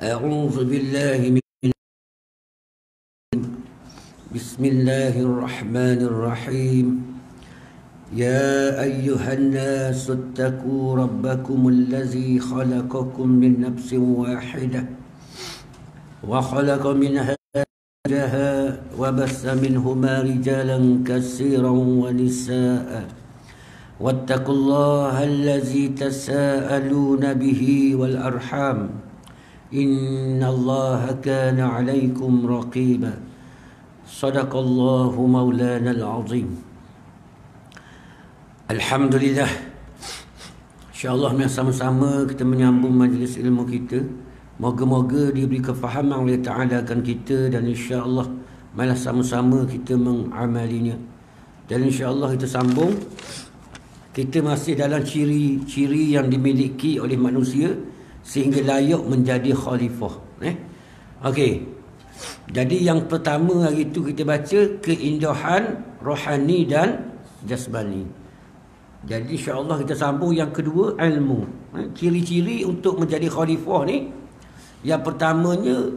أعوذ بالله من بسم الله الرحمن الرحيم يا أيها الناس اتقوا ربكم الذي خلقكم من نفس واحدة وخلق منها زوجها وبث منهما رجالا كثيرا ونساء واتقوا الله الذي تساءلون به والأرحام إن الله كان عليكم رقيبا صدق الله مولانا العظيم. Alhamdulillah, insyaAllah sama-sama kita menyambung majlis ilmu kita. Moga-moga diberi kefahaman oleh Ta'ala akan kita, dan insyaAllah malah sama-sama kita mengamalinya. Dan insyaAllah kita sambung. Kita masih dalam ciri-ciri yang dimiliki oleh manusia sehingga layak menjadi khalifah. Okey. Jadi yang pertama hari itu kita baca keindahan rohani dan jasmani. Jadi insya-Allah kita sambung yang kedua, ilmu. Ciri-ciri untuk menjadi khalifah ni, yang pertamanya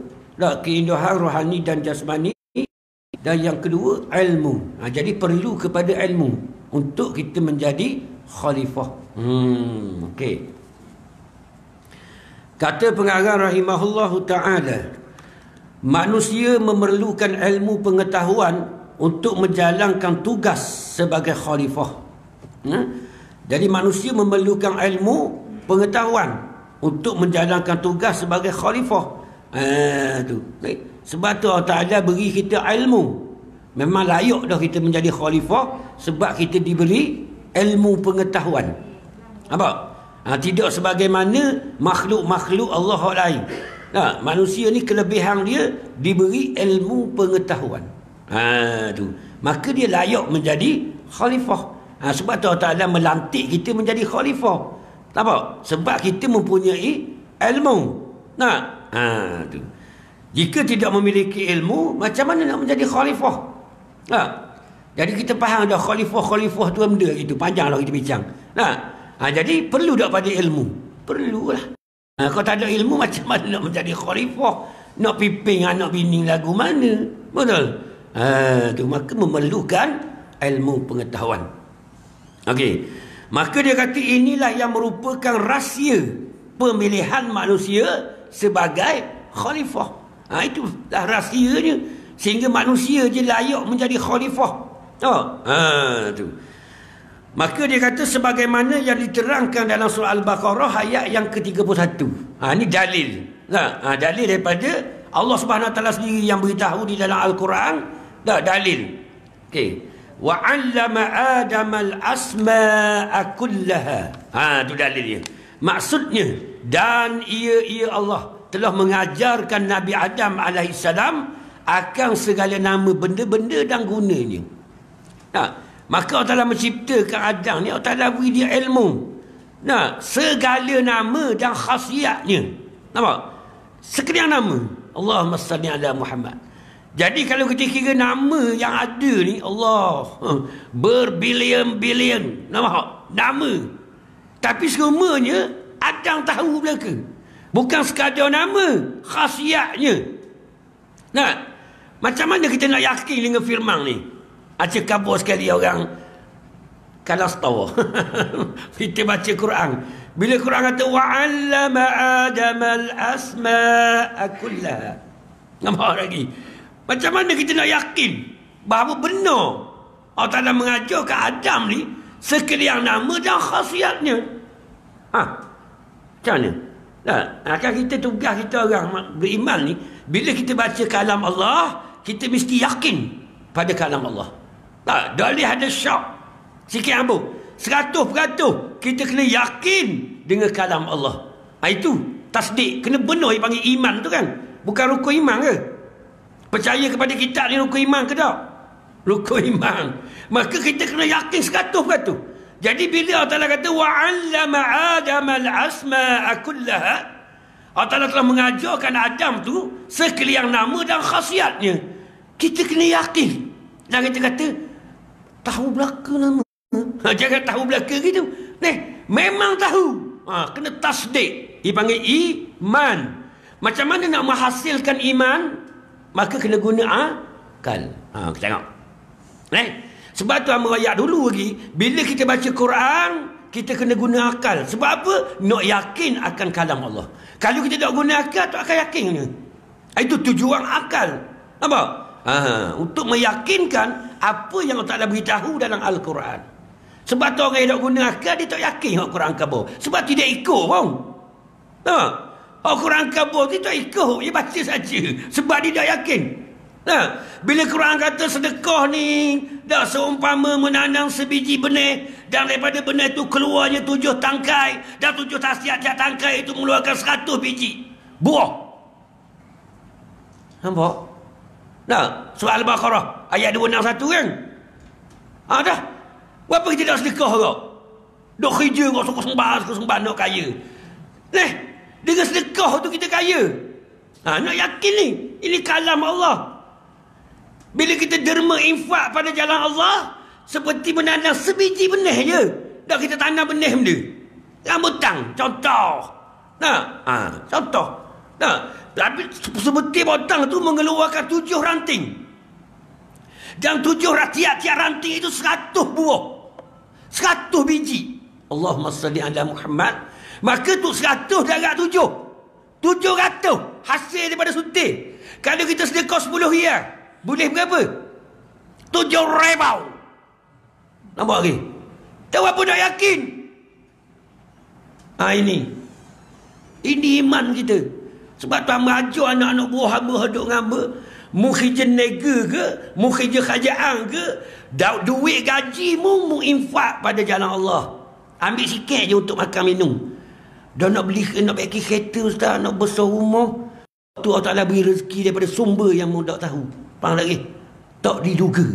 keindahan rohani dan jasmani, dan yang kedua ilmu. Jadi perlu kepada ilmu untuk kita menjadi khalifah. Okey. Kata pengarang rahimahullahu ta'ala, manusia memerlukan ilmu pengetahuan untuk menjalankan tugas sebagai khalifah. Jadi manusia memerlukan ilmu pengetahuan untuk menjalankan tugas sebagai khalifah. Sebab tu Allah Ta'ala beri kita ilmu. Memang layak dah kita menjadi khalifah sebab kita diberi ilmu pengetahuan. Apa? Tidak sebagaimana makhluk-makhluk Allah lain. Manusia ni kelebihan dia diberi ilmu pengetahuan. Maka dia layak menjadi khalifah. Sebab tu Allah Ta'ala melantik kita menjadi khalifah. Apa? Sebab kita mempunyai ilmu. Jika tidak memiliki ilmu, macam mana nak menjadi khalifah? Jadi kita faham dah khalifah tu benda itu. Panjanglah kita bincang. Jadi perlu tak pada ilmu? Perlulah. Kalau tak ada ilmu, macam mana nak menjadi khalifah? Nak piping anak bini lagu mana? Betul? Maka memerlukan ilmu pengetahuan. Okey. Maka dia kata inilah yang merupakan rahsia pemilihan manusia sebagai khalifah. Itulah rahsianya. Sehingga manusia je layak menjadi khalifah. Maka dia kata sebagaimana yang diterangkan dalam surah Al-Baqarah ayat yang ke-31. Ini dalil. Dalil daripada Allah Subhanahu Wa Taala sendiri yang beritahu di dalam Al-Quran. Dalil. Okey. Wa 'allama Adama al-asma'a kullaha. Itu dalilnya. Maksudnya, dan ia Allah telah mengajarkan Nabi Adam alaihissalam akan segala nama benda-benda dan gunanya. Maka Allah Ta'ala menciptakan Adam ni, Allah Ta'ala beri dia ilmu. Segala nama dan khasiatnya. Nampak? Sekalian nama. Allahumma salli ala Muhammad. Jadi kalau kita kira nama yang ada ni, Allah, berbilion-bilion. Nampak? Nama. Tapi semuanya Adam tahu belaka. Bukan sekadar nama, khasiatnya. Macam mana kita nak yakin dengan firman ni? Acik kabur sekali orang kalas tawa. Kita baca Quran. Bila Quran kata wa'allama Adam al-asma'a kullaha. Nampak lagi? Macam mana kita nak yakin bahawa benar Allah Ta'ala mengajar ke Adam ni sekalian nama dan khasiatnya? Macam mana? Kan kita tugas kita orang beriman ni, bila kita baca kalam Allah, kita mesti yakin pada kalam Allah. Tak boleh ada syak sikit ambuk. 100% kita kena yakin dengan kalam Allah. Itu tasdik. Kena benar yang panggil iman tu kan. Bukan rukun iman ke? Percaya kepada kitab ni rukun iman ke tak? Rukun iman. Maka kita kena yakin 100%. Jadi bila Allah Ta'ala kata wa'allama Adam al-asma'a kullaha, Allah Ta'ala telah mengajarkan Adam tu sekalian nama dan khasiatnya. Kita kena yakin. Dan kita kata tahu belaka nama. Jangan tahu belaka gitu. Memang tahu. Kena tasdik. Dipanggil iman. Macam mana nak menghasilkan iman? Maka kena guna akal. Kita tengok. Sebab tu hamba ayat dulu lagi, bila kita baca Quran, kita kena guna akal. Sebab apa? Nak yakin akan kalam Allah. Kalau kita tak guna akal, tak akan yakin. Itu tujuan akal. Apa? Untuk meyakinkan apa yang Allah Ta'ala beritahu dalam Al-Quran. Sebab tu orang yang tak guna akal, dia tak yakin Al-Quran kabur. Sebab tidak ikut pun. Al-Quran kabur, dia tak ikut. Dia baca saja. Sebab dia tak yakin. Bila Quran kata sedekah ni dah seumpama menanam sebiji benih, dan daripada benih tu keluarnya 7 tangkai, dan 7 tasiat tangkai itu mengeluarkan 100 biji buah. Nampak? Surah Al-Baqarah ayat 261 kan? Dah. Berapa kita dah sedekah kau? Dok kerja kau suka sembah nak kaya. Dengan sedekah tu kita kaya. Nak yakin ni, ini kalam Allah. Bila kita derma infak pada jalan Allah, seperti menanam sebiji benih je. Dah kita tanam benih benda. Rambutan, contoh. Contoh. Tapi seperti batang tu mengeluarkan 7 ranting. Dan 7 tiap-tiap ranting itu 100 buah. 100 biji. Allahumma salli ala Muhammad. Maka tu 100 darab 7. 700 hasil daripada suntik. Kalau kita sedekah 10 riyal, boleh berapa? 7,000. Nampak lagi? Tak apa nak yakin. Ini iman kita. Sebab tu hamba ajar anak-anak buah hamba hidup dengan hamba. Mu kerja nega ke, mu kerja kerajaan ke, duit gaji mu infak pada jalan Allah. Ambil sikit je untuk makan minum. Dah nak bagi kereta ustaz, nak besar rumah. Tu Allah Ta'ala beri rezeki daripada sumber yang mu tak tahu. Faham lagi? Tak diduga.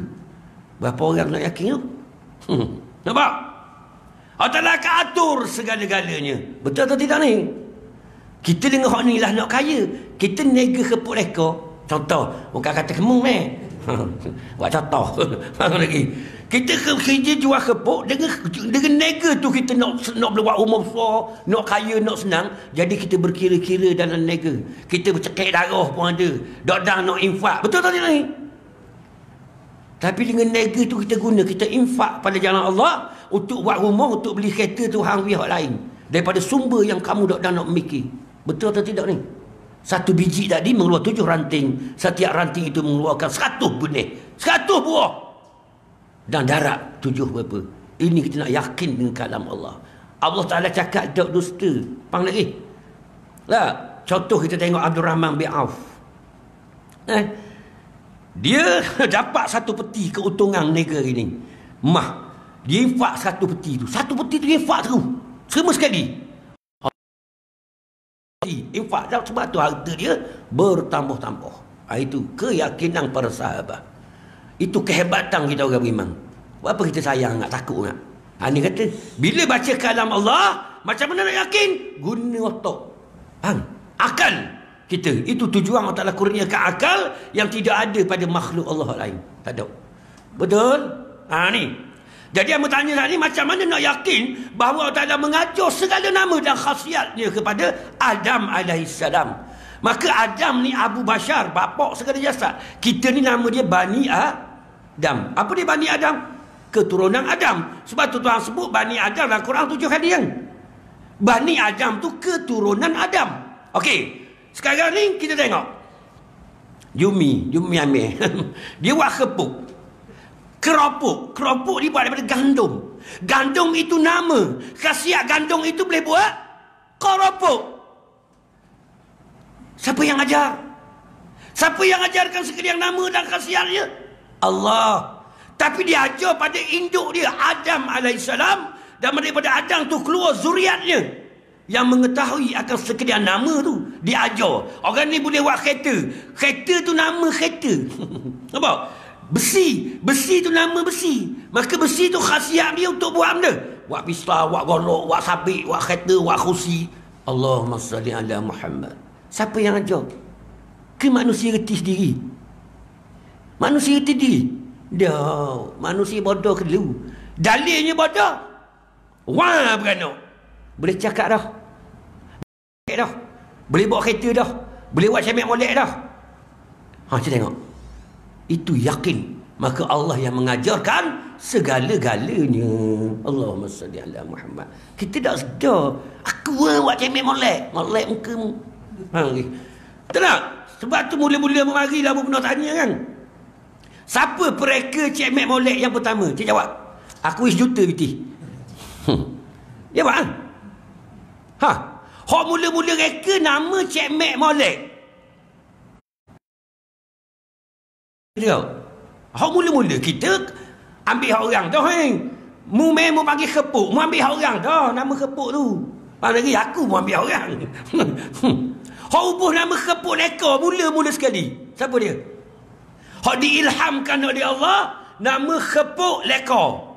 Berapa orang nak yakin tu? Nampak? Allah Ta'ala akan atur segala-galanya. Betul atau tidak ni? Kita dengar hak ni lah nak kaya. Kita nega kepuk leka. Contoh. Bukan kata kemung ni. Buat contoh. Faham lagi? Kita kerja jual kepuk. Dengan nega tu kita nak buat rumah besar. Nak kaya, nak senang. Jadi kita berkira-kira dalam nega. Kita bercekik darah pun ada. Dah nak infak. Betul tak ni? Tapi dengan nega tu kita guna. Kita infak pada jalan Allah. Untuk buat rumah, untuk beli kereta tu hang pihak lain. Daripada sumber yang kamu dah nak mikir. Betul atau tidak ni? 1 biji tadi mengeluarkan 7 ranting. Setiap ranting itu mengeluarkan 100 benih. 100 buah. Dan darat 7 berapa. Ini kita nak yakin dengan kalam Allah. Allah Ta'ala cakap tak dusta. Faham lagi? Contoh kita tengok Abdul Rahman bin Auf. Dia dapat 1 peti keuntungan negara ini. Dia infak 1 peti tu. 1 peti tu dia infak terus. Semua sekali. Infak. Sebab tu harta dia bertambah-tambah. Itu keyakinan para sahabat. Itu kehebatan kita orang beriman. Apa kita sayang nak takut nak? Ini kata, bila baca kalam Allah, macam mana nak yakin? Guna otak. Akal kita. Itu tujuan Allah Ta'ala kurniakan akal yang tidak ada pada makhluk Allah lain. Tak ada. Betul? Ni. Jadi yang bertanya tadi, macam mana nak yakin bahawa Allah Ta'ala mengajar segala nama dan khasiatnya kepada Adam alaihissalam. Maka Adam ni Abu Bashar, bapak segala jasad. Kita ni nama dia Bani Adam. Apa dia Bani Adam? Keturunan Adam. Sebab tu Tuhan sebut Bani Adam dalam Quran 7 kali kan. Bani Adam tu keturunan Adam. Okey. Sekarang ni kita tengok. Jumi ambil. Dia buat kepuk. Keropok dibuat daripada gandum. Gandum itu nama. Khasiat gandum itu boleh buat keropok. Siapa yang ajar? Siapa yang ajarkan sekalian nama dan khasiatnya? Allah. Tapi dia ajar pada induk dia Adam alaihissalam. Dan daripada Adam tu keluar zuriatnya yang mengetahui akan sekalian nama tu. Dia ajar. Orang ni boleh buat kereta. Kereta tu nama kereta. Nampak? Besi tu nama besi. Maka besi tu khasiat dia untuk buat benda. Buat pistol, buat golok, buat sabit, buat kereta, buat kursi. Allahumma salli ala Muhammad. Siapa yang ajar? Ke manusia reti sendiri? Manusia reti diri? Dah. Manusia bodoh ke dulu. Dalilnya bodoh. Wah beranak. Boleh cakap dah. Boleh bawa kereta dah. Boleh buat cemek molek dah. Kita tengok. Itu yakin. Maka Allah yang mengajarkan segala-galanya. Allahumma salli ala Muhammad. Kita tak sedar. Aku buat cemek molek. Molek mukamu. Betul tak? Sebab tu mula-mula memarilah Abu pernah tanya kan. Siapa pereka cemek molek yang pertama? Cik jawab. Aku 1 juta biti. Jawab kan? Hak mula-mula reka nama cemek molek. Hak mula-mula kita ambil hak orang tu. Mu memang panggil kepuk. Mu ambil hak orang tu. Nama kepuk tu. Faham lagi? Aku mu ambil hak orang. Hak ubuh nama kepuk lekor mula-mula sekali. Siapa dia? Hak diilhamkan oleh Allah. Nama kepuk lekor.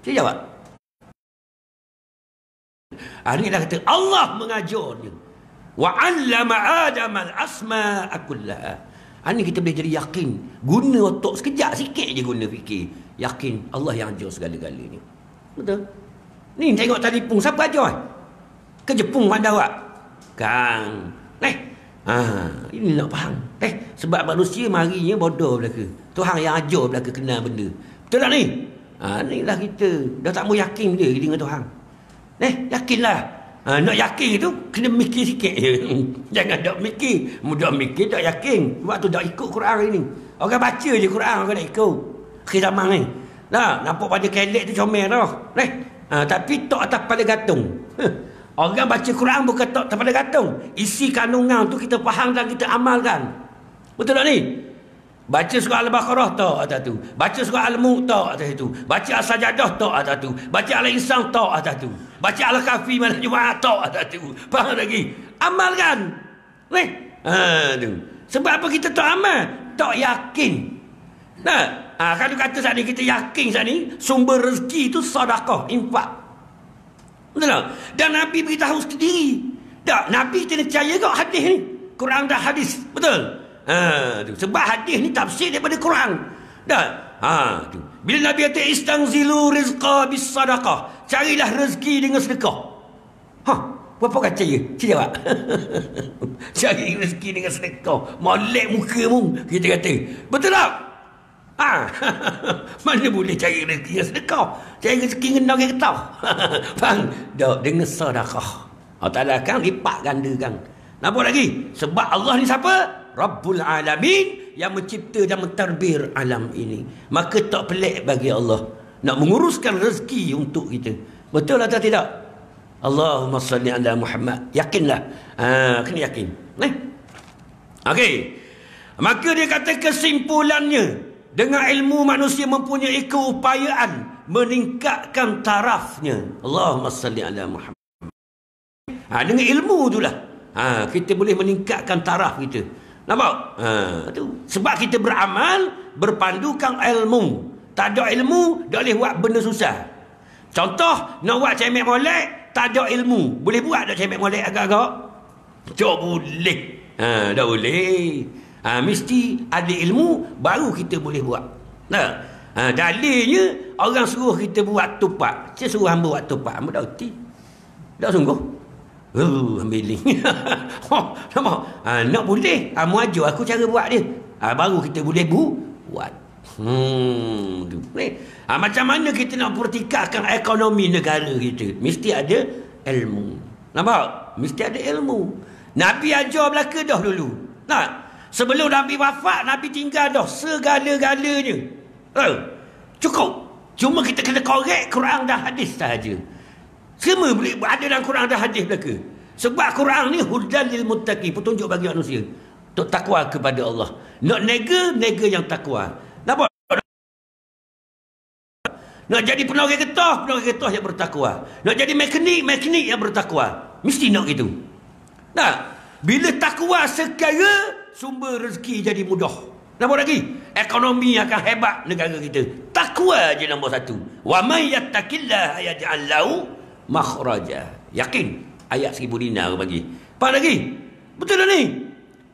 Saya jawab. Ini dah kata Allah mengajarnya. Wa 'allama Adam al-asma'a kullaha. Ini kita boleh jadi yakin. Guna otak sekejap sikit je guna fikir. Yakin Allah yang ajar segala-galanya. Betul? Ni tengok telefon. Siapa ajar? Ke Jepun pandai awak? Kang. Ini nak faham. Sebab manusia marinya bodoh belaka. Tuhan yang ajar belaka kenal benda. Betul tak ni? Inilah kita. Dah tak mau yakin dia dengan Tuhan. Yakinlah. Nak yakin itu kena mikir sikit je. Jangan tak mikir. Mudah mikir tak yakin. Sebab tu tak ikut Quran hari ni. Orang baca je Quran orang nak ikut. Akhir zaman ni. Nampak pada kelek tu comel dah. Tapi tak atas pada gantung. Orang baca Quran bukan tak atas pada gantung. Isi kandungan tu kita faham dan kita amalkan. Betul tak ni? Baca surah Al-Baqarah tak atas tu. Baca surah Al-Mulk tak atas tu. Baca As-Sajadah tak atas tu. Baca Al-Insan tak atas tu. Baca Al-Kahfi malam Jumaat tak atas tu. Faham lagi? Amalkan. Tu. Sebab apa kita tak amal? Tak yakin. Kalau kata saat ni kita yakin saat ni sumber rezeki itu sedekah, infak. Betul tak? Dan Nabi beritahu sendiri. Tak, Nabi kita percaya kau hadis ni. Quran dah hadis. Betul? Sebab hadis ni tafsir daripada Quran. Tu. Bila Nabi kata istangzilu rizqa bis sadaqah, carilah rezeki dengan sedekah. Berapa kata ya? Saya jawab. Cari rezeki dengan sedekah. Molek mukamu kita kata. Betul tak? Mana boleh cari rezeki dengan sedekah? Cari rezeki dengan orang ketah. Faham? Dengan sedekah. Allah Ta'ala kan lipat gandakan. Nampak lagi? Sebab Allah ni siapa? Rabbul Alamin, yang mencipta dan mentadbir alam ini. Maka tak pelik bagi Allah nak menguruskan rezeki untuk kita. Betul atau tidak? Allahumma salli ala Muhammad. Yakinlah. Kena yakin. Okey. Maka dia kata kesimpulannya, dengan ilmu manusia mempunyai keupayaan meningkatkan tarafnya. Allahumma salli ala Muhammad. Dengan ilmu itulah kita boleh meningkatkan taraf kita. Nampak? Tu. Sebab kita beramal berpandukan ilmu. Tak ada ilmu, tak boleh buat benda susah. Contoh, nak buat cemek molek, tak ada ilmu. Boleh buat tak cemek molek agak-agak? Tak boleh. Tak boleh. Mesti ada ilmu, baru kita boleh buat. Dalilnya, orang suruh kita buat tupak. Saya suruh hamba buat tupak. Hamba dah reti. Tak sungguh. Ambil link. Nampak? Nak boleh. Mu ajar aku cara buat dia. Baru kita boleh buat. Macam mana kita nak pertikaikan ekonomi negara kita? Mesti ada ilmu. Nampak? Mesti ada ilmu. Nabi ajar belaka dah dulu. Sebelum Nabi wafat, Nabi tinggal dah segala-galanya. Cukup. Cuma kita kena korek Quran dan hadis sahaja. Semua boleh ada dalam Quran dan hadis belaka. Sebab Quran ni hudan lil muttaqin, petunjuk bagi manusia untuk takwa kepada Allah. Nak nega yang takwa. Nampak? Nak jadi penagih getah yang bertakwa. Nak jadi mekanik yang bertakwa. Mesti nak gitu. Bila takwa sekaya, sumber rezeki jadi mudah. Nampak lagi? Ekonomi akan hebat negara kita. Takwa je nombor satu. Wa may yattaqillaha yaj'al lahu makhraja. Yakin ayat 1000 dinar bagi. Faham lagi? Betul tak ni?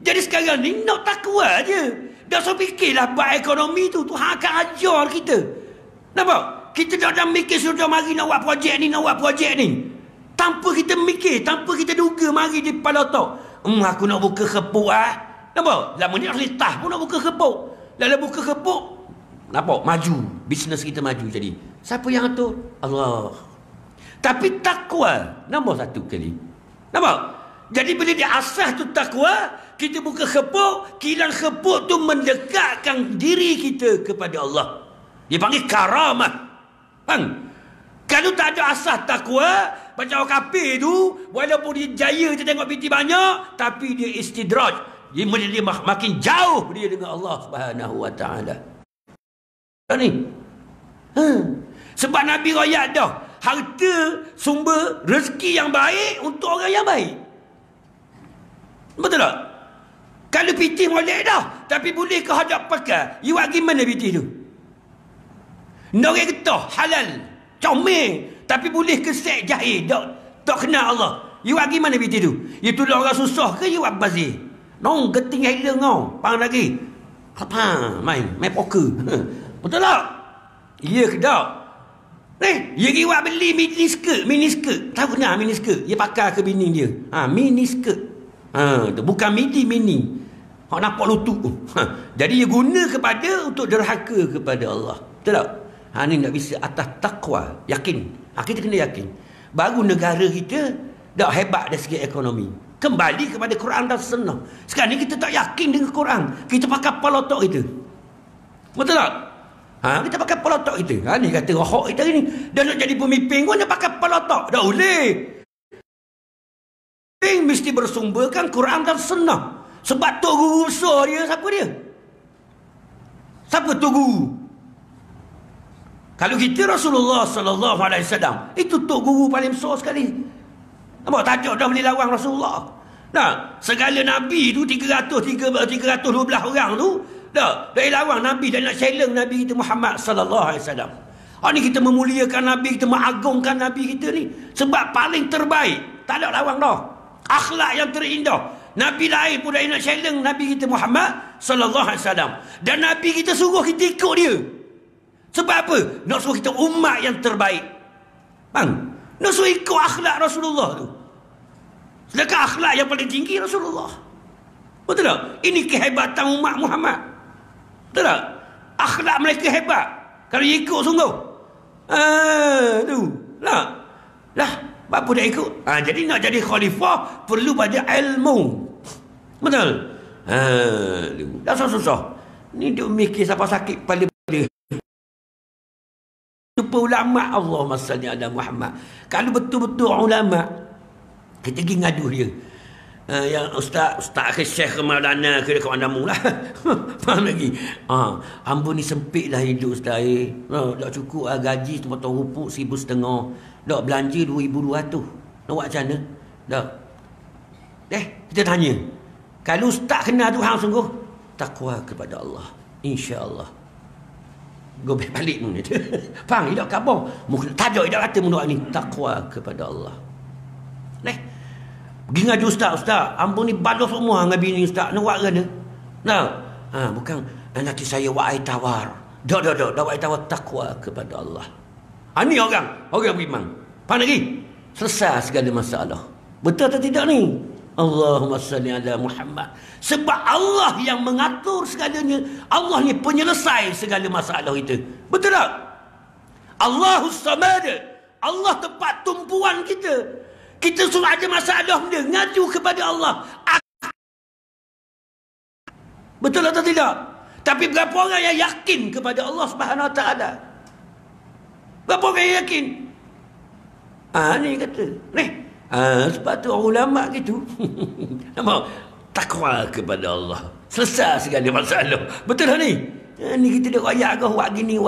Jadi sekarang ni nak takwa je. Dah so fikirlah buat ekonomi tu Tuhan akan ajar kita. Nampak? Kita dah mikir sudah mari nak buat projek ni, Tanpa kita mikir, tanpa kita duga mari di kepala otak. Aku nak buka kepuk nampak? Lama ni Ritah pun nak buka kepuk. Dah buka kepuk, nampak? Maju. Bisnes kita maju jadi. Siapa yang atur? Allah. Tapi takwa nombor satu kali. Nampak? Jadi bila dia asas tu takwa, kita buka kepuk, kilang kepuk tu mendekatkan diri kita kepada Allah. Dia panggil karamah. Bang, kalau tak ada asas takwa, macam orang kafir tu, walaupun dia jaya, dia tengok binti banyak, tapi dia istidraj. Dia makin jauh dia dengan Allah Subhanahu Wa Taala. Ni. Sebab Nabi royak dah, harta sumber rezeki yang baik untuk orang yang baik. Betul tak? Kalau piti molek dah, tapi boleh ke hadap pakai, you bagi mana piti tu? Orang kata halal, comel, tapi boleh ke sek jahil, tak kenal Allah. You bagi mana piti tu? You tolong orang susah ke you buat bazir? Nong geting hilang kau, pang lagi. Main poker. Betul tak? Ya ke tak? Dia kira beli miniskirt. Tahu kenal miniskirt? Dia pakai ke bini dia. Miniskirt. Bukan mini. Hak nampak lutut. Jadi dia guna kepada untuk derhaka kepada Allah. Betul tak? Ni tak bisa atas takwa. Yakin. Kita kena yakin. Baru negara kita dah hebat dari segi ekonomi. Kembali kepada Quran dan Sunnah. Sekarang ni kita tak yakin dengan Quran. Kita pakai palotok kita. Betul tak? Kita pakai palotok kita. Ni kata rohok kita ni. Dah nak jadi pemimpin pun dia pakai palotok. Dah boleh. Mesti bersumberkan Quran dan Sunnah. Sebab Tok Guru besar dia, siapa dia? Siapa Tok Guru? Kalau kita Rasulullah sallallahu alaihi wasallam, itu Tok Guru paling besar sekali. Nampak tajuk dah boleh lawan Rasulullah. Nah, segala Nabi tu 312 orang tu dah lawan Nabi dan nak challenge Nabi kita Muhammad sallallahu alaihi wasallam. Ni kita memuliakan Nabi, kita mengagungkan Nabi kita ni sebab paling terbaik. Tak ada lawan dah. Akhlak yang terindah. Nabi lain pun dah nak challenge Nabi kita Muhammad sallallahu alaihi wasallam. Dan Nabi kita suruh kita ikut dia. Sebab apa? Nak suruh kita umat yang terbaik. Bang, nak suruh ikut akhlak Rasulullah tu. Sedangkan akhlak yang paling tinggi Rasulullah. Betul tak? Ini kehebatan umat Muhammad. Betul tak? Akhlak mereka hebat. Kalau ikut sungguh. Tu. Lah. Apa dah ikut? Jadi nak jadi khalifah perlu pada ilmu. Betul? Dah susah-susah. Ni dia mikir siapa sakit kepala dia. Jumpa ulama, Allahumma salli ala Muhammad. Kalau betul-betul ulama, kita pergi ngadu dia. Yang Ustaz ke Syekh ke Maulana ke dekat Mandamu lah. Faham lagi? Hamba ni sempit lah hidup Ustaz. Tak cukup lah gaji potong rupuk 1,500. Tak belanja 2,200. Nak buat macam mana? Tak. Kita tanya. Kalau Ustaz kenal Tuhan sungguh, takwa kepada Allah. InsyaAllah. Gobek balik pun dia. Faham? Tidak kabur. Tajuk tidak kata menurut ni. Takwa kepada Allah. Pergi ngadu Ustaz. Ampun ni balas semua dengan bini Ustaz. Nak buat kena? Bukan. Nanti saya buat air tawar. Tak. Dah buat air tawar. Takwa kepada Allah. Ni orang beriman. Faham lagi? Selesai segala masalah. Betul atau tidak ni? Allahumma salli ala Muhammad. Sebab Allah yang mengatur segalanya. Allah ni penyelesai segala masalah itu. Betul tak? Allahus Samad. Allah tempat tumpuan kita. Kita suruh ada masalah dia, ngadu kepada Allah. Betul atau tidak? Tapi berapa orang yang yakin kepada Allah Subhanahu Wa Taala? Berapa orang yang yakin? Ni kata. Sebab tu ulama gitu. Nampak? Takwa kepada Allah. Selesai segala masalah. Betul tak ni? Ni kita dah rakyat kau buat gini.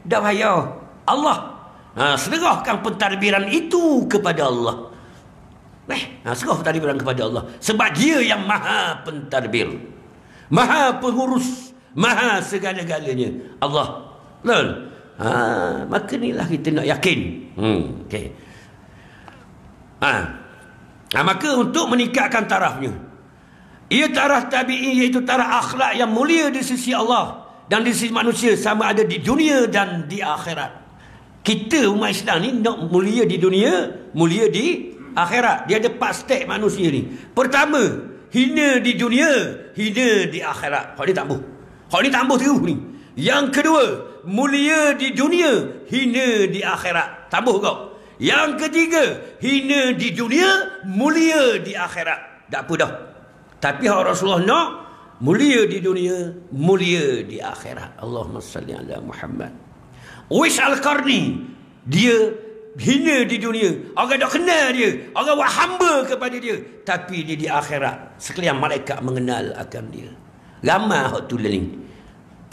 Dah payah. Allah serahkan pentadbiran itu kepada Allah. Serah pentadbiran kepada Allah. Sebab dia yang maha pentadbir. Maha pengurus. Maha segala-galanya. Allah. Betul? Maka inilah kita nak yakin. Okay. Maka untuk meningkatkan tarafnya, ia taraf tabi'i, iaitu taraf akhlak yang mulia di sisi Allah dan di sisi manusia, sama ada di dunia dan di akhirat. Kita umat Islam ni nak mulia di dunia, mulia di akhirat. Dia ada 4 step manusia ni. Pertama, hina di dunia, hina di akhirat. Hak ni tak boleh. Hak ni tak boleh terus ni. Yang kedua, mulia di dunia, hina di akhirat. Tak boleh kau. Yang ketiga, hina di dunia, mulia di akhirat. Tak apa dah. Tapi hak Rasulullah nak, mulia di dunia, mulia di akhirat. Allahumma salli ala Muhammad. Uwais Al-Qarni, dia hina di dunia, orang tak kenal dia, orang buat hamba kepada dia, tapi dia di akhirat sekalian malaikat mengenal akan dia. Ramai hak tu ni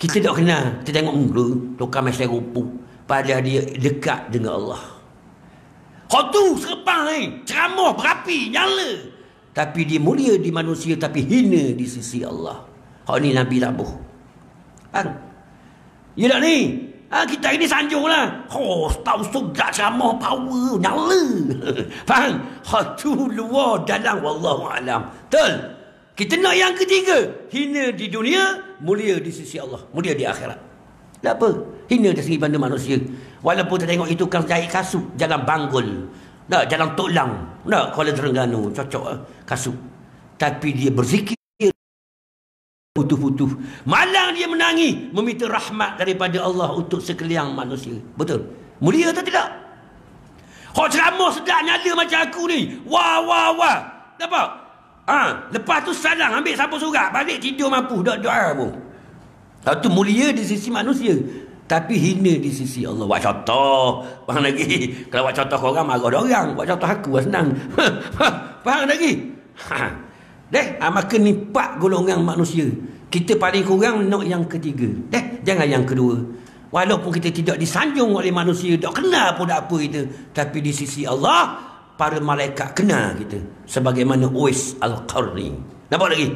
kita tak kenal, kita tengok muka tukar mesej rupa, padahal dia dekat dengan Allah. Hak tu serpang ni ceramah berapi nyala, tapi dia mulia di manusia tapi hina di sisi Allah. Hak ni Nabi tabuh. Faham? Ya tak ni? Kita ini sanjung lah. Tahu sudah ceramah power nyala. Faham? Hatu luar dalam wallahu alam. Betul? Kita nak yang ketiga, hina di dunia, mulia di sisi Allah, mulia di akhirat. Tak apa? Hina dari segi pandang manusia. Walaupun kita tengok itu kan jahit kasut jalan Banggul, nak jalan Tok Lang, nak Kuala Terengganu, cocok kasut. Tapi dia berzikir putuh-putuh. Malang dia menangi meminta rahmat daripada Allah untuk sekalian manusia. Betul? Mulia atau tidak? Kau ceramah sedap nyala macam aku ni. Wah, wah, wah. Nampak? Lepas tu salam ambil sapu surat, balik tidur mampu, tak doa pun. Itu mulia di sisi manusia, tapi hina di sisi Allah. Buat contoh. Faham lagi? Kalau buat contoh korang, marah orang. Buat contoh aku senang. Faham lagi? Maka ni 4 golongan manusia. Kita paling kurang nak yang ketiga. Jangan yang kedua. Walaupun kita tidak disanjung oleh manusia, tak kenal pun tak apa kita, tapi di sisi Allah, para malaikat kenal kita. Sebagaimana Uwais Al-Qarni. Nampak lagi?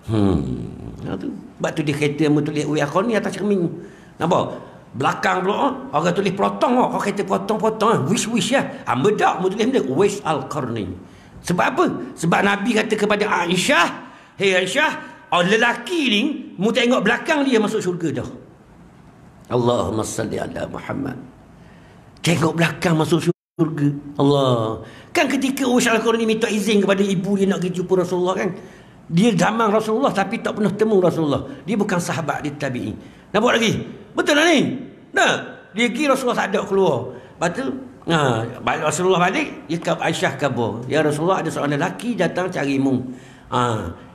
Sebab tu dia kereta yang tulis Uwais Al-Qarni atas cermin. Nampak? Belakang pula orang tulis potong. Kau kata potong-potong, wish-wish ya. Bedak mu tulis benda Uwais Al-Qarni. Sebab apa? Sebab Nabi kata kepada Aisyah, "Hei Aisyah, lelaki ni mu tengok belakang dia masuk syurga dah." Allahumma salli ala Muhammad. Tengok belakang masuk syurga. Allah. Kan ketika Uwais Al-Qarni minta izin kepada ibu dia nak pergi jumpa Rasulullah kan. Dia zaman Rasulullah tapi tak pernah temu Rasulullah. Dia bukan sahabat, dia tabi'in. Nampak lagi? Betul tak ni? Nah, dia pergi Rasulullah tak ada keluar. Lepas tu Rasulullah balik, dia Aisyah khabar, "Ya Rasulullah, ada seorang lelaki datang carimu."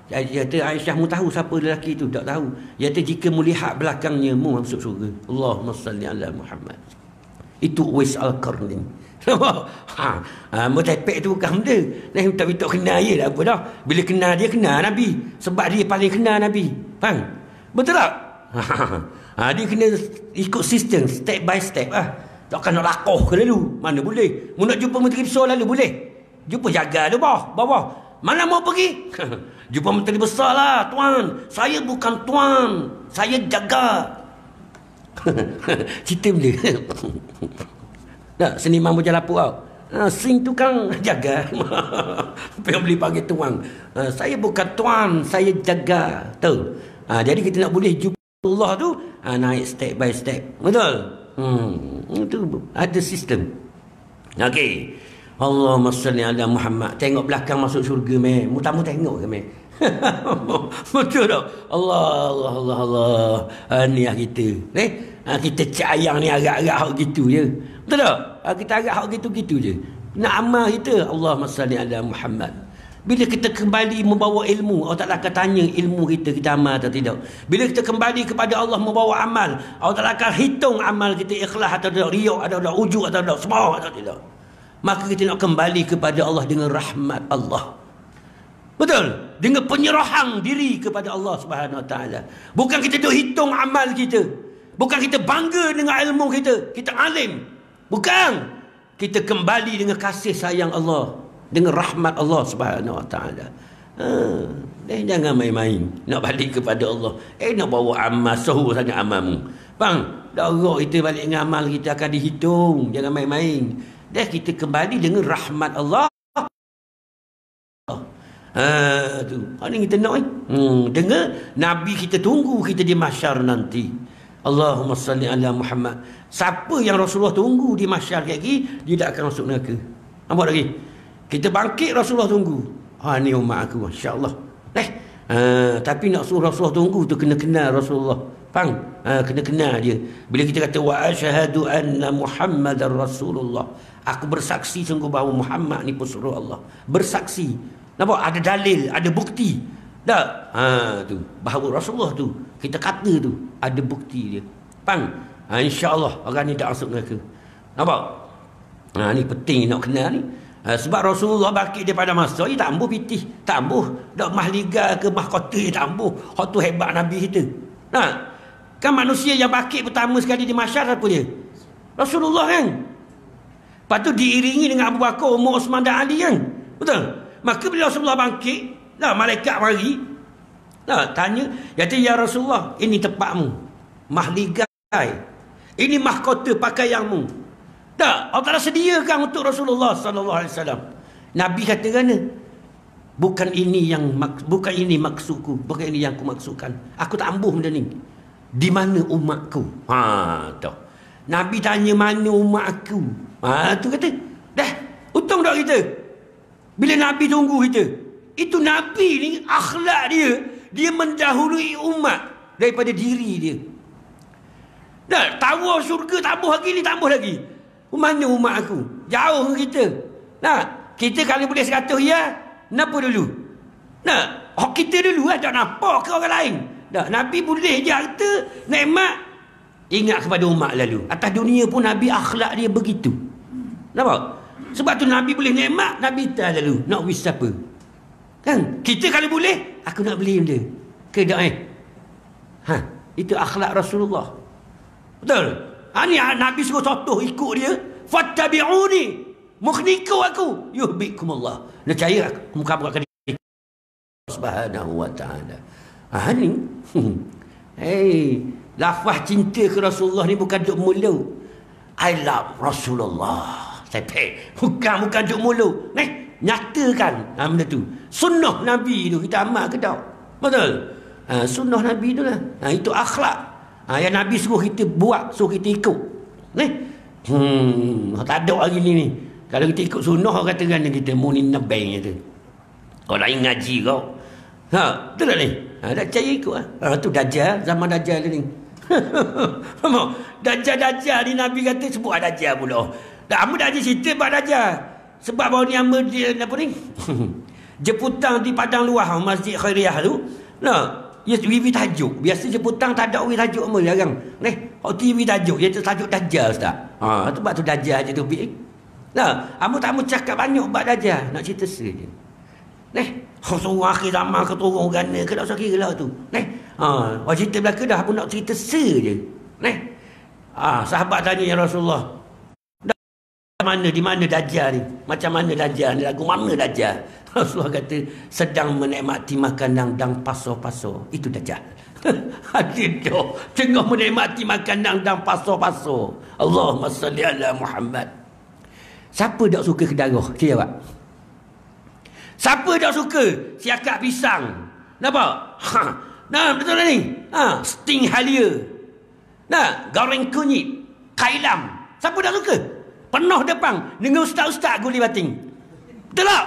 Dia kata, "Aisyah, mu tahu siapa lelaki itu?" "Tak tahu." Dia kata, "Jika mu lihat belakangnya, mu masuk syurga." Allahumma salli ala Muhammad. Itu Uwais Al-Qarni. Mutepek tu bukan benda. Tak kenal dia dah apa dah. Bila kenal dia, kenal Nabi. Sebab dia paling kenal Nabi. Faham? Betul tak? Dia kena ikut sistem, step by step Takkan nak lakoh ke lalu. Mana boleh. Mu nak jumpa Menteri Besar lalu boleh. Jumpa jaga tu bawah. Mana mau pergi? Jumpa Menteri Besar lah, tuan. Saya bukan tuan, saya jaga. Cerita benda. Tak, seniman berjalan lapuk tau. Sing tu kan jaga. Yang boleh panggil tuan. Saya bukan tuan, saya jaga. Tahu? Jadi kita nak boleh jumpa Allah tu, naik step by step. Betul? Itu ada sistem. Okey. Allahumma salli ala Muhammad. Tengok belakang masuk syurga meh. Mu tengok ke meh? Betul tak? Allah. Ni kita. Kita cak ayang ni agak-agak hak gitu je. Betul tak? Kita agak hak gitu-gitu je. Nak amal kita, Allahumma salli ala Muhammad. Bila kita kembali membawa ilmu, Allah Ta'ala akan tanya ilmu kita amal atau tidak. Bila kita kembali kepada Allah membawa amal, Allah Ta'ala akan hitung amal kita ikhlas atau tidak, riak atau tidak, ujuk atau tidak, semua atau tidak. Maka kita nak kembali kepada Allah dengan rahmat Allah. Betul? Dengan penyerahan diri kepada Allah Subhanahu Wa Ta'ala. Bukan kita duk hitung amal kita. Bukan kita bangga dengan ilmu kita. Kita alim. Bukan. Kita kembali dengan kasih sayang Allah, dengan rahmat Allah Subhanahu Wa Ta'ala. Jangan main-main nak balik kepada Allah. Nak bawa amal, sahur saja amalmu. Bang, darah kita balik dengan amal kita akan dihitung. Jangan main-main. Kita kembali dengan rahmat Allah. Tu. Ini kita nak dengar Nabi kita tunggu kita di mahsyar nanti. Allahumma salli ala Muhammad. Siapa yang Rasulullah tunggu di mahsyar lagi, dia tak akan masuk neraka. Nampak lagi? Kita bangkit, Rasulullah tunggu. Ni umat aku, insya-Allah. Tapi nak suruh Rasulullah tunggu tu kena kenal Rasulullah. Faham? Kena kenal dia. Bila kita kata wa asyhadu anna Muhammadar Rasulullah, aku bersaksi sungguh bahawa Muhammad ni pesuruh Allah. Bersaksi. Nampak? Ada dalil, ada bukti. Tak? Tu. Bahawa Rasulullah tu, kita kata tu, ada bukti dia. Faham? Insya-Allah orang ni tak masuk neraka. Nampak? Ni penting nak kenal ni. Sebab Rasulullah bangkit daripada masa dia tambuh pitih, tambuh dak mahliga ke mahkota dia tambuh. Hak tu hebat Nabi kita. Kan manusia yang bangkit pertama sekali di mahsyar siapa dia? Rasulullah kan. Lepas tu diiringi dengan Abu Bakar, Umar, Osman dan Ali kan. Betul? Maka bila Rasulullah bangkit, malaikat mari. Tanya, kata ya Rasulullah, ini tempatmu. Mahligai. Ini mahkota pakaianmu. Tak, Allah Taala sediakan untuk Rasulullah sallallahu alaihi wasallam. Nabi kata kan, bukan ini maksudku, bukan ini yang aku maksudkan. Aku tak ambuh benda ni. Di mana umatku? Tu. Nabi tanya mana umat aku? Tu kata, dah, untung tak kita. Bila Nabi tunggu kita. Itu Nabi ni akhlak dia mendahului umat daripada diri dia. Dah, tawar syurga tambah lagi ni, tambah lagi. Mana umat aku? Jauh kita. Kita kalau boleh 100 ya, napa dulu? Kita dulu tak nampak ke orang lain. Nabi boleh je harta, nikmat, ingat kepada umat lalu. Atas dunia pun Nabi akhlak dia begitu. Nampak? Sebab tu Nabi boleh nikmat, Nabi tak lalu. Nak wis siapa? Kan? Kita kalau boleh, aku nak beli benda. Ke tak itu akhlak Rasulullah. Betul? Ni Nabi suruh contoh ikut dia. Fattabi'uni. Mukhniku aku. Yuhbikumullah. Nak cari muka-muka kali. Subhanahu wa ta'ala. Ni. Lafaz cinta ke Rasulullah ni bukan duk mulut. I love Rasulullah. Bukan duk mulut. Nyatakan benda tu. Sunnah Nabi tu kita amal ke tak? Betul? Sunnah Nabi tu lah. Itu akhlak. Yang Nabi suruh kita buat, suruh kita ikut. Tak ada hari ni. Kalau kita ikut sunnah, orang kata kan kita muni nebeng tu. Kau lain ngaji kau. Betul tak ni? Tak percaya ikut tu Dajjal, zaman Dajjal ni. Dajjal ni Nabi kata sebut Dajjal pula. Kamu dah ada cerita pak Dajjal. Sebab baru ni dia apa ni? Jeputang di padang luar Masjid Khairiyah tu. Wiwi tajuk. Biasa jeputang tak ada wiwi tajuk apa jarang. Wiwi tajuk, dia tajuk Dajjal ustaz. Sebab tu Dajjal je tu big. Kamu tak mau cakap banyak pak Dajjal, nak cerita saja. Semua akhir zaman keturun gana ke tak usah kira lah tu. Orang cerita belaka dah, aku nak cerita saja. Sahabat tanya ya Rasulullah, di mana Dajjal ni? Macam mana Dajjal ni? Lagu mana Dajjal? Rasulullah kata sedang menikmati makanan dan paso-paso. Itu Dajjal. Hadir tu tengah menikmati makanan dan paso-paso. Allahumma salli ala Muhammad. Siapa tak suka kedarah? Kita jawab. Siapa tak suka siakap pisang? Nampak? Betul tak ni? Sting halia. Goreng kunyit. Kailam. Siapa tak suka? Penuh depan dengan ustaz-ustaz guli bating. Betul tak?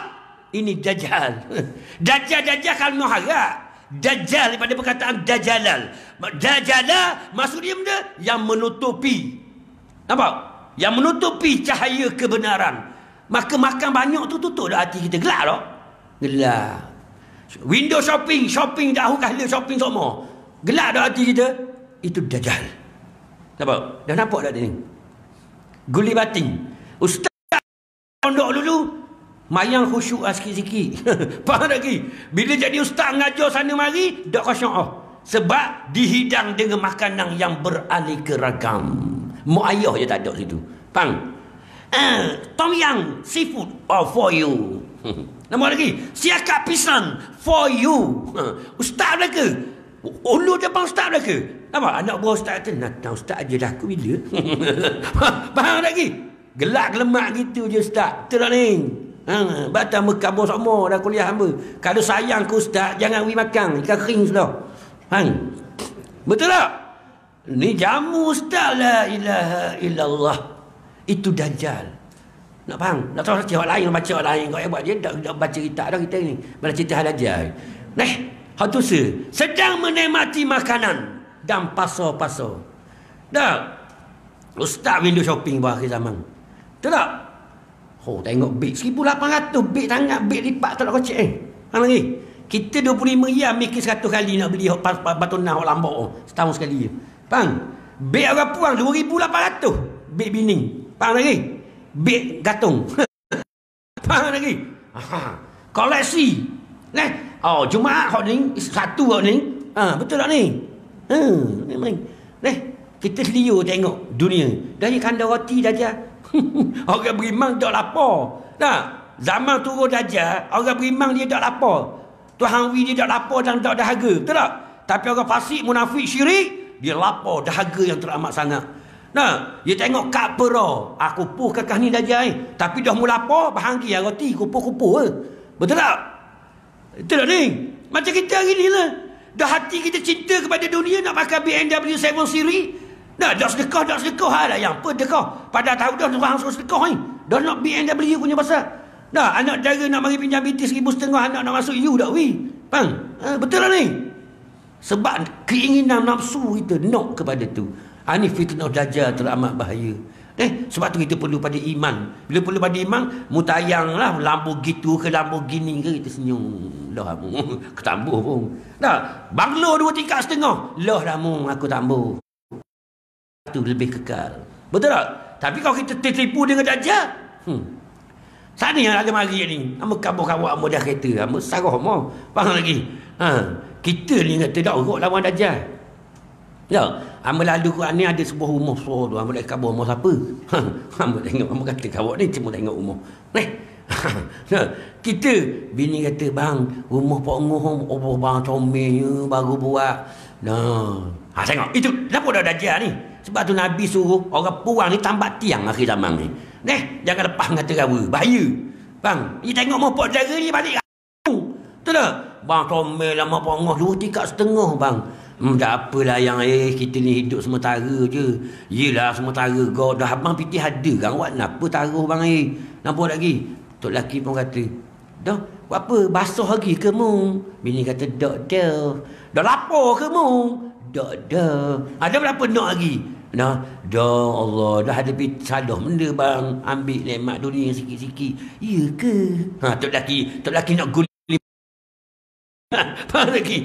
Ini Dajjal. Dajjal kalau nak harap. Dajjal daripada perkataan Dajjalal. Dajjala maksud dia benda yang menutupi. Nampak? Yang menutupi cahaya kebenaran. Maka makan banyak tu tutup dah hati kita. Gelap tak? Gelap. Window shopping dah kahla shopping semua. Gelap dah hati kita. Itu Dajjal. Nampak? Dah nampak dah ni? Guli bating. Ustaz pondok dulu mayang khusyuk sikit-sikit. Faham lagi? Bila jadi ustaz ngajar sana mari dak khusyuk. Sebab dihidang dengan makanan yang beraneka ragam. Muayah je tak ada situ. Faham? Tom Yum seafood for you. Nama lagi siakap pisang for you. Ustaz belaka. Ulu depan ustaz belaka. Nampak? Anak buah ustaz kata, nak ustaz aja dah aku bila. Faham lagi? Gelak gelemak gitu je ustaz. Betul tak ni? Batal mekabur semua dah kuliah hamba. Kalau sayang ke ustaz, jangan pergi makan. Ikan kering sudah. Faham? Betul tak? Ni jamu ustaz, la ilaha illallah. Itu Dajjal. Nak faham? Nak tahu cerita orang lain, baca orang lain. Kau buat dia tak baca kita dah kita ni. Mana cerita hal aja. Nah, hal tu sedang menikmati makanan dan pasar-pasar. Dah. Ustaz window shopping akhir zaman. Betul tak? Oh, tengok beg 1,800 beg tangan, beg lipat tak nak kocek Faham lagi? Kita 25 jam mikir 100 kali nak beli batu nah lambok setahun sekali. Faham? Beg orang puang 2,800 beg bining. Faham lagi? Beg gantung. Faham lagi? Koleksi. Oh, Jumaat hok ni, satu hok ni. Betul tak ni? Memang. Kita liur tengok dunia. Dari kandang roti Dajjal. Orang berimang tak lapar. Nah, zaman turun Dajjal, orang berimang dia tak lapar. Tuhan Wi dia tak lapar dan tak dahaga. Betul tak? Tapi orang fasik, munafik, syirik, dia lapar, dahaga yang teramat sangat. Nah, dia tengok Kak Pera. Kupuh kakak ni Dajjal tapi dah mula lapar, bahangki roti, kupuh-kupuh. Betul tak? Betul tak ni? Macam kita hari ni lah. Dah hati kita cinta kepada dunia, nak pakai BMW 7 Series. Dah sedekah lah yang apa dekah. Pada tahu dah orang suruh sedekah ni. Dah nak BMW punya pasal. Dah anak dara nak mari pinjam BT 1,500, anak nak masuk U dah wi. Faham? Betul lah ni. Sebab keinginan nafsu kita nak kepada tu. Ini fitnah Dajjal teramat bahaya. Sebab tu kita perlu pada iman. Bila perlu pada iman, mutayang lah Lamborghini ke Lamborghini ke kita senyum. Lah mu ketambuh pun. Dah banglo 2 tingkat setengah. Lah dah mu aku tambuh. Itu lebih kekal. Betul tak? Tapi kalau kita tertipu dengan Dajjal, sana yang ada mari ni, amba kabur-kabur amba dah kereta, amba sarah mau. Faham lagi? Kita ni kata dak urut lawan Dajjal. Ya, amba lalu Quran ni ada sebuah rumah suara tu, amba dah kabur rumah siapa? Amba tengok, amba kata kawak ni cuma tengok rumah. Kita bini kata bang, rumah Pak Ngoh bang comel baru buat. Tengok itu kenapa dah Dajjal ni? Sebab tu Nabi suruh orang puang ni tambah tiang akhir zaman ni. Jangan lepas kata rawa, bahaya. Bang, ni tengok mau Pak jaga ni balik. Betul tak? Bang comel lama Pak Ngoh 2 tingkat setengah bang. Tak apalah yang kita ni hidup sementara je. Yelah sementara kau dah abang pitih ada kan awak kenapa taruh bang nampak lagi? Tok lelaki pun kata, dah buat apa basuh lagi ke mu? Bini kata dak dah. Dah lapar ke mu? Dak dah. Ada berapa nak lagi? Dah Allah dah ada salah benda bang, ambil nikmat dunia sikit-sikit. Ya ke? Tok lelaki nak guli. Faham lagi?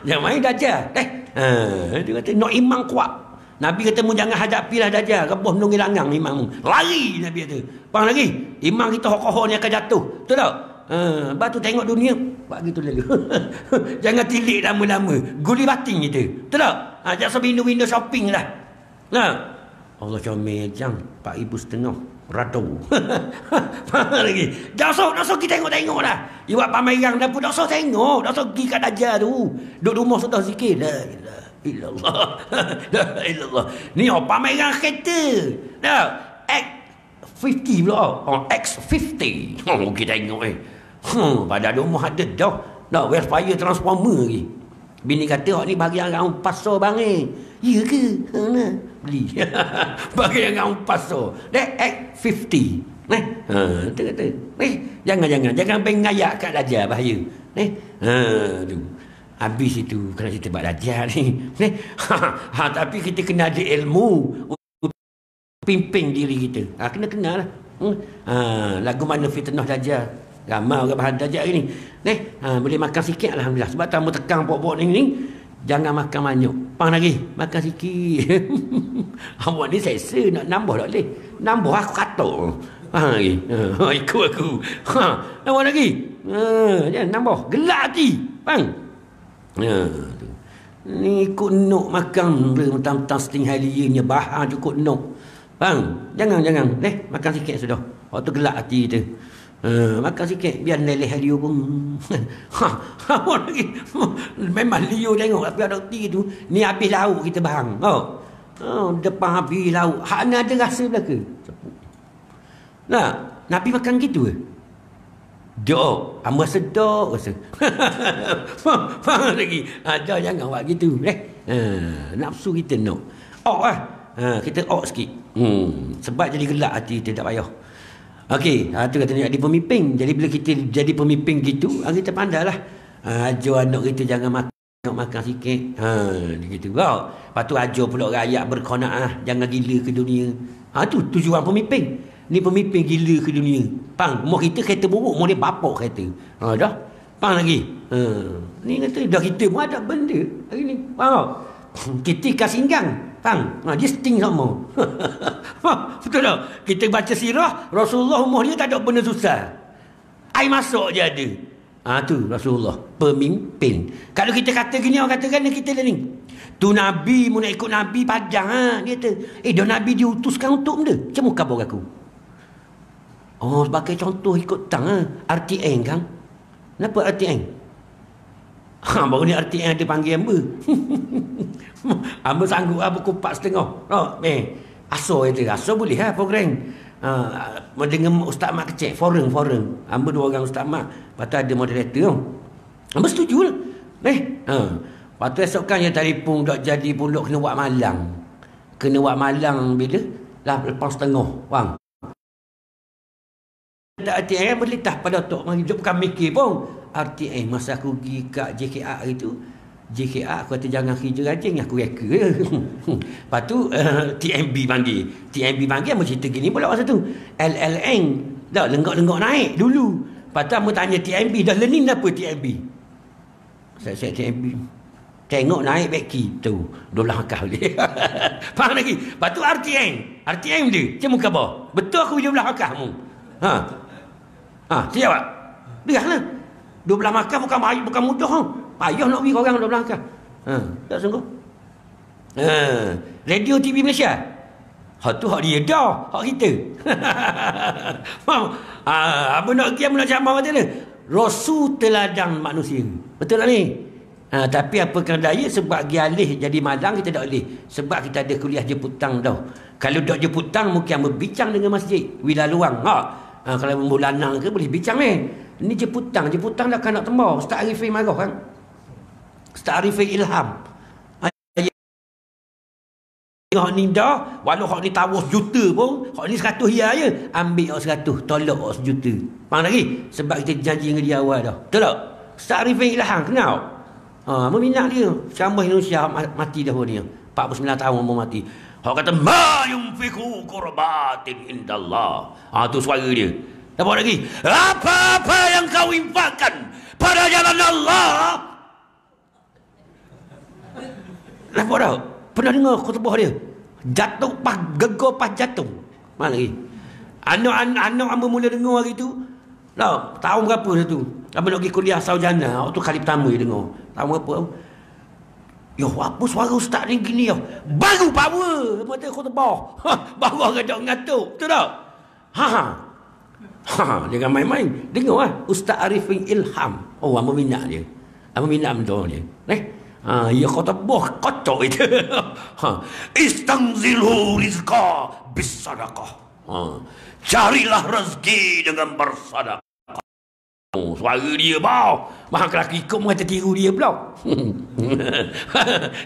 Jangan main Dajjal. Dia kata nak iman kuat. Nabi kata mu jangan hadapilah Dajjal, rebah menunggu langang iman mu. Lari Nabi kata. Faham lagi? Iman kita hok-hok ni akan jatuh. Betul tak? Lepas tu tengok dunia buat gitu lalu. Jangan tilik lama-lama, guli batin kita. Betul tak? Jangan sampai window shopping lah. Allah comel jam 4,500 rado. Faham lagi? Dah so kita tengok lah. Iwak pameran dah pun dah so tengok. Dah so pergi kat Dajjal tu. Duduk rumah sudah zikir. La ilaha illallah. La ilallah. Ni pameran kereta. Dah. X50 pula. X50. Kita tengok pada rumah ada dah. Dah Westfire Transformer lagi. Bini kata ni bagi orang pasar bang Ya ke? Beli. Bagi orang pasar. X50. Dia kata, jangan pengayak kat Dajjal bahaya. Tu. Habis itu kena cerita buat Dajjal ni. Tapi kita kena ada ilmu pimpin diri kita. Kena kenal lah. Lagu mana fitnah Dajjal. Ramai orang bahan Dajjal ni. Boleh makan sikit alhamdulillah. Sebab tamu tekan pokok ni. Jangan makan banyak. Pang lagi. Makan sikit. Awak ni selesa nak nambah tak boleh. Nambah aku kata. Lagi. Ikut aku. Nambah lagi. Jangan nambah. Gelak hati. Faham? Ni ikut nok makan. Mentang-mentang seting halianya. Bahan cukup nok. Faham? Jangan. Makan sikit sudah. Waktu gelak hati kita. Makan sikit biar leleh Leo pun. Lagi. Memang Leo tengok tapi ada roti tu ni habis lauk kita bahang. Depan habis lauk. Hak ni ada rasa belaka. Nabi makan gitu ke? Dok, amba sedok rasa. Faham lagi. Jangan buat gitu. Nafsu kita nak. Kita sikit. Sebab jadi gelak hati kita tak payah. Okey, tu katanya jadi pemimpin. Jadi bila kita jadi pemimpin gitu, kita pandailah. Ajar anak kita jangan makan sikit. Dia gitu. Lepas tu ajar pula rakyat berqanaah, jangan gila ke dunia. Tu tujuan pemimpin. Ni pemimpin gila ke dunia. Faham? Umur kita kereta buruk, umur dia bapak kereta. Dah. Faham lagi? Ni kata dah kita pun ada benda hari ni. Faham? Kita kasih singgang. Faham? Dia sting sama. Betul tak? Kita baca sirah, Rasulullah umur dia tak ada benda susah. Air masuk je ada. Tu Rasulullah. Pemimpin. Kalau kita kata gini, orang katakan kita dah ni. Tu Nabi, mu nak ikut Nabi padang. Dia kata, dah Nabi diutuskan untuk benda. Macam muka khabar aku. Sebagai contoh ikut tang. RTN kan? Kenapa RTN? Baru ni RTN dia panggil hamba. Hamba sanggup pukul 4.30. Asal itu. Asal boleh program. Dengan Ustaz Mak kecil. Forum. Hamba 2 orang Ustaz Mak. Lepas tu ada moderator. Hamba setuju lah. Lepas tu esokkan dia telefon tak jadi pulak kena buat malang. Kena buat malang bila? Lepas setengah. Faham? Tak RTN boleh tak pada otak. Bukan mikir pun. RTN masa aku pergi kat JKA itu, JKA aku kata jangan kerja rajin, aku reka je. Lepas tu TMB panggil. TMB panggil aku cerita gini pula masa tu. LLN dah lenggak-lenggak naik dulu. Lepas tu aku tanya TMB, dah learning apa TMB? Saya TMB. Tengok naik beki tu 12 langkah boleh. Faham lagi? Lepas tu RTN dia macam muka khabar. Betul aku 12 langkah mu. Siap tak? Dia lah 12 langkah bukan mudah. Payah nak pergi orang 12 langkah. Tak sungguh. Radio TV Malaysia. Tu hak dia dah, hak kita. Apa nak pergi, apa nak cabar macam mana? Rasul teladan manusia. Betul tak ni? Tapi apa kena daya sebab pergi alih jadi malang kita tak boleh. Sebab kita ada kuliah jeputang dah. Kalau tak jeputang mungkin berbincang dengan masjid. Wila luang. Kalau membulanang ke boleh bincang ni. Ni jeputang dah kan nak tembak. Ustaz Arifin marah kan? Ustaz Arifin ilham. Hak ni dah, walau hak ni tawus juta pun, hak ni 100 hia je. Ambil hak 100, tolak hak 1 juta. Faham lagi? Sebab kita janji dengan dia awal dah. Betul tak? Ustaz Arifin ilham, kenal? Meminat dia. Syamah Indonesia mati dah ni. 49 tahun umur mati. Hak kata, ma yunfiku qurbatin indallah. Tu suara dia. Nampak lagi? Apa-apa yang kau infakkan pada jalan Allah. Nampak tak? Pernah dengar khutbah dia? Jatuh pas gegar pas jatuh. Mana lagi? Anak hamba mula dengar hari tu. Tahun berapa tu? Hamba nak pergi kuliah sarjana. Waktu kali pertama dia dengar. Tahun berapa? Apa suara ustaz ni gini ya? Baru power mata khutbah. Baru orang dah ngatuk. Betul tak? Jangan main-main. Dengar lah. Ustaz Arifin ilham. Hamba minat dia. Hamba minat betul dia. Ya khutbah kocok itu. Istangzilhu rizqa bisadaqah. Carilah rezeki dengan bersadaqah. Suara dia bau. Mahal lelaki ikut mengata tiru dia pula.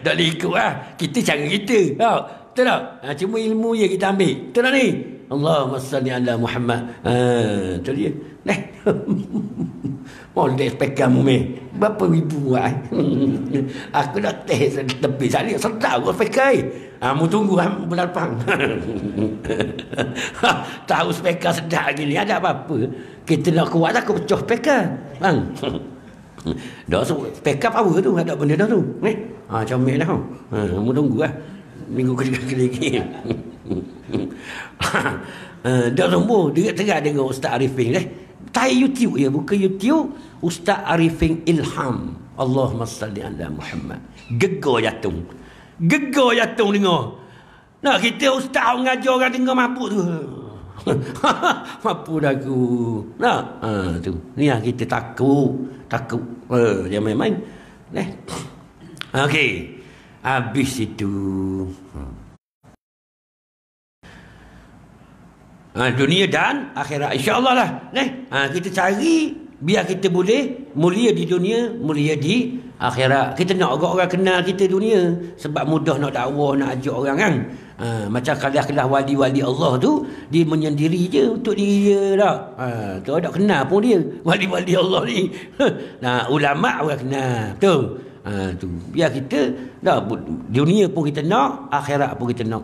Tak boleh ikut lah. Kita cara kita. Betul tak? Cuma ilmu je kita ambil. Betul tak ni? Allahumma salli ala Muhammad. Itu dia. Molek pegang meh. Berapa ribu buat? Aku dah teh tepi sana. Sedap aku pekai. Mu tunggu bulan depan. Tahu spekar sedap gini. Ada apa-apa. Kita nak kuat aku pecah spekar. Bang. Dah spekar power tu. Ada benda dah tu. Comel dah. Mu tunggu lah. Minggu kedua lagi. Dah sembuh. Dengar dengan Ustaz Arifin Tai YouTube ya, bukan YouTube. Ustaz Arifin ilham. Allahumma salli ala Muhammad. Gegar jatung. Gegar jatung dengar. Kita ustaz mengajar orang dengar mabuk tu. Mampu dah aku. Tu. Ni lah kita takut. Jangan main-main. Okey. Habis itu. Dunia dan akhirat. InsyaAllah lah. Kita cari biar kita boleh mulia di dunia, mulia di akhirat. Kita nak orang kenal kita dunia sebab mudah nak dakwah, nak ajak orang kan. Macam kelas-kelas wali-wali Allah tu, dia menyendiri je untuk diri dia tak. Tu tak kenal pun dia wali-wali Allah ni. Nah, ulama orang kenal. Betul. Tu biar kita dunia pun kita nak, akhirat pun kita nak,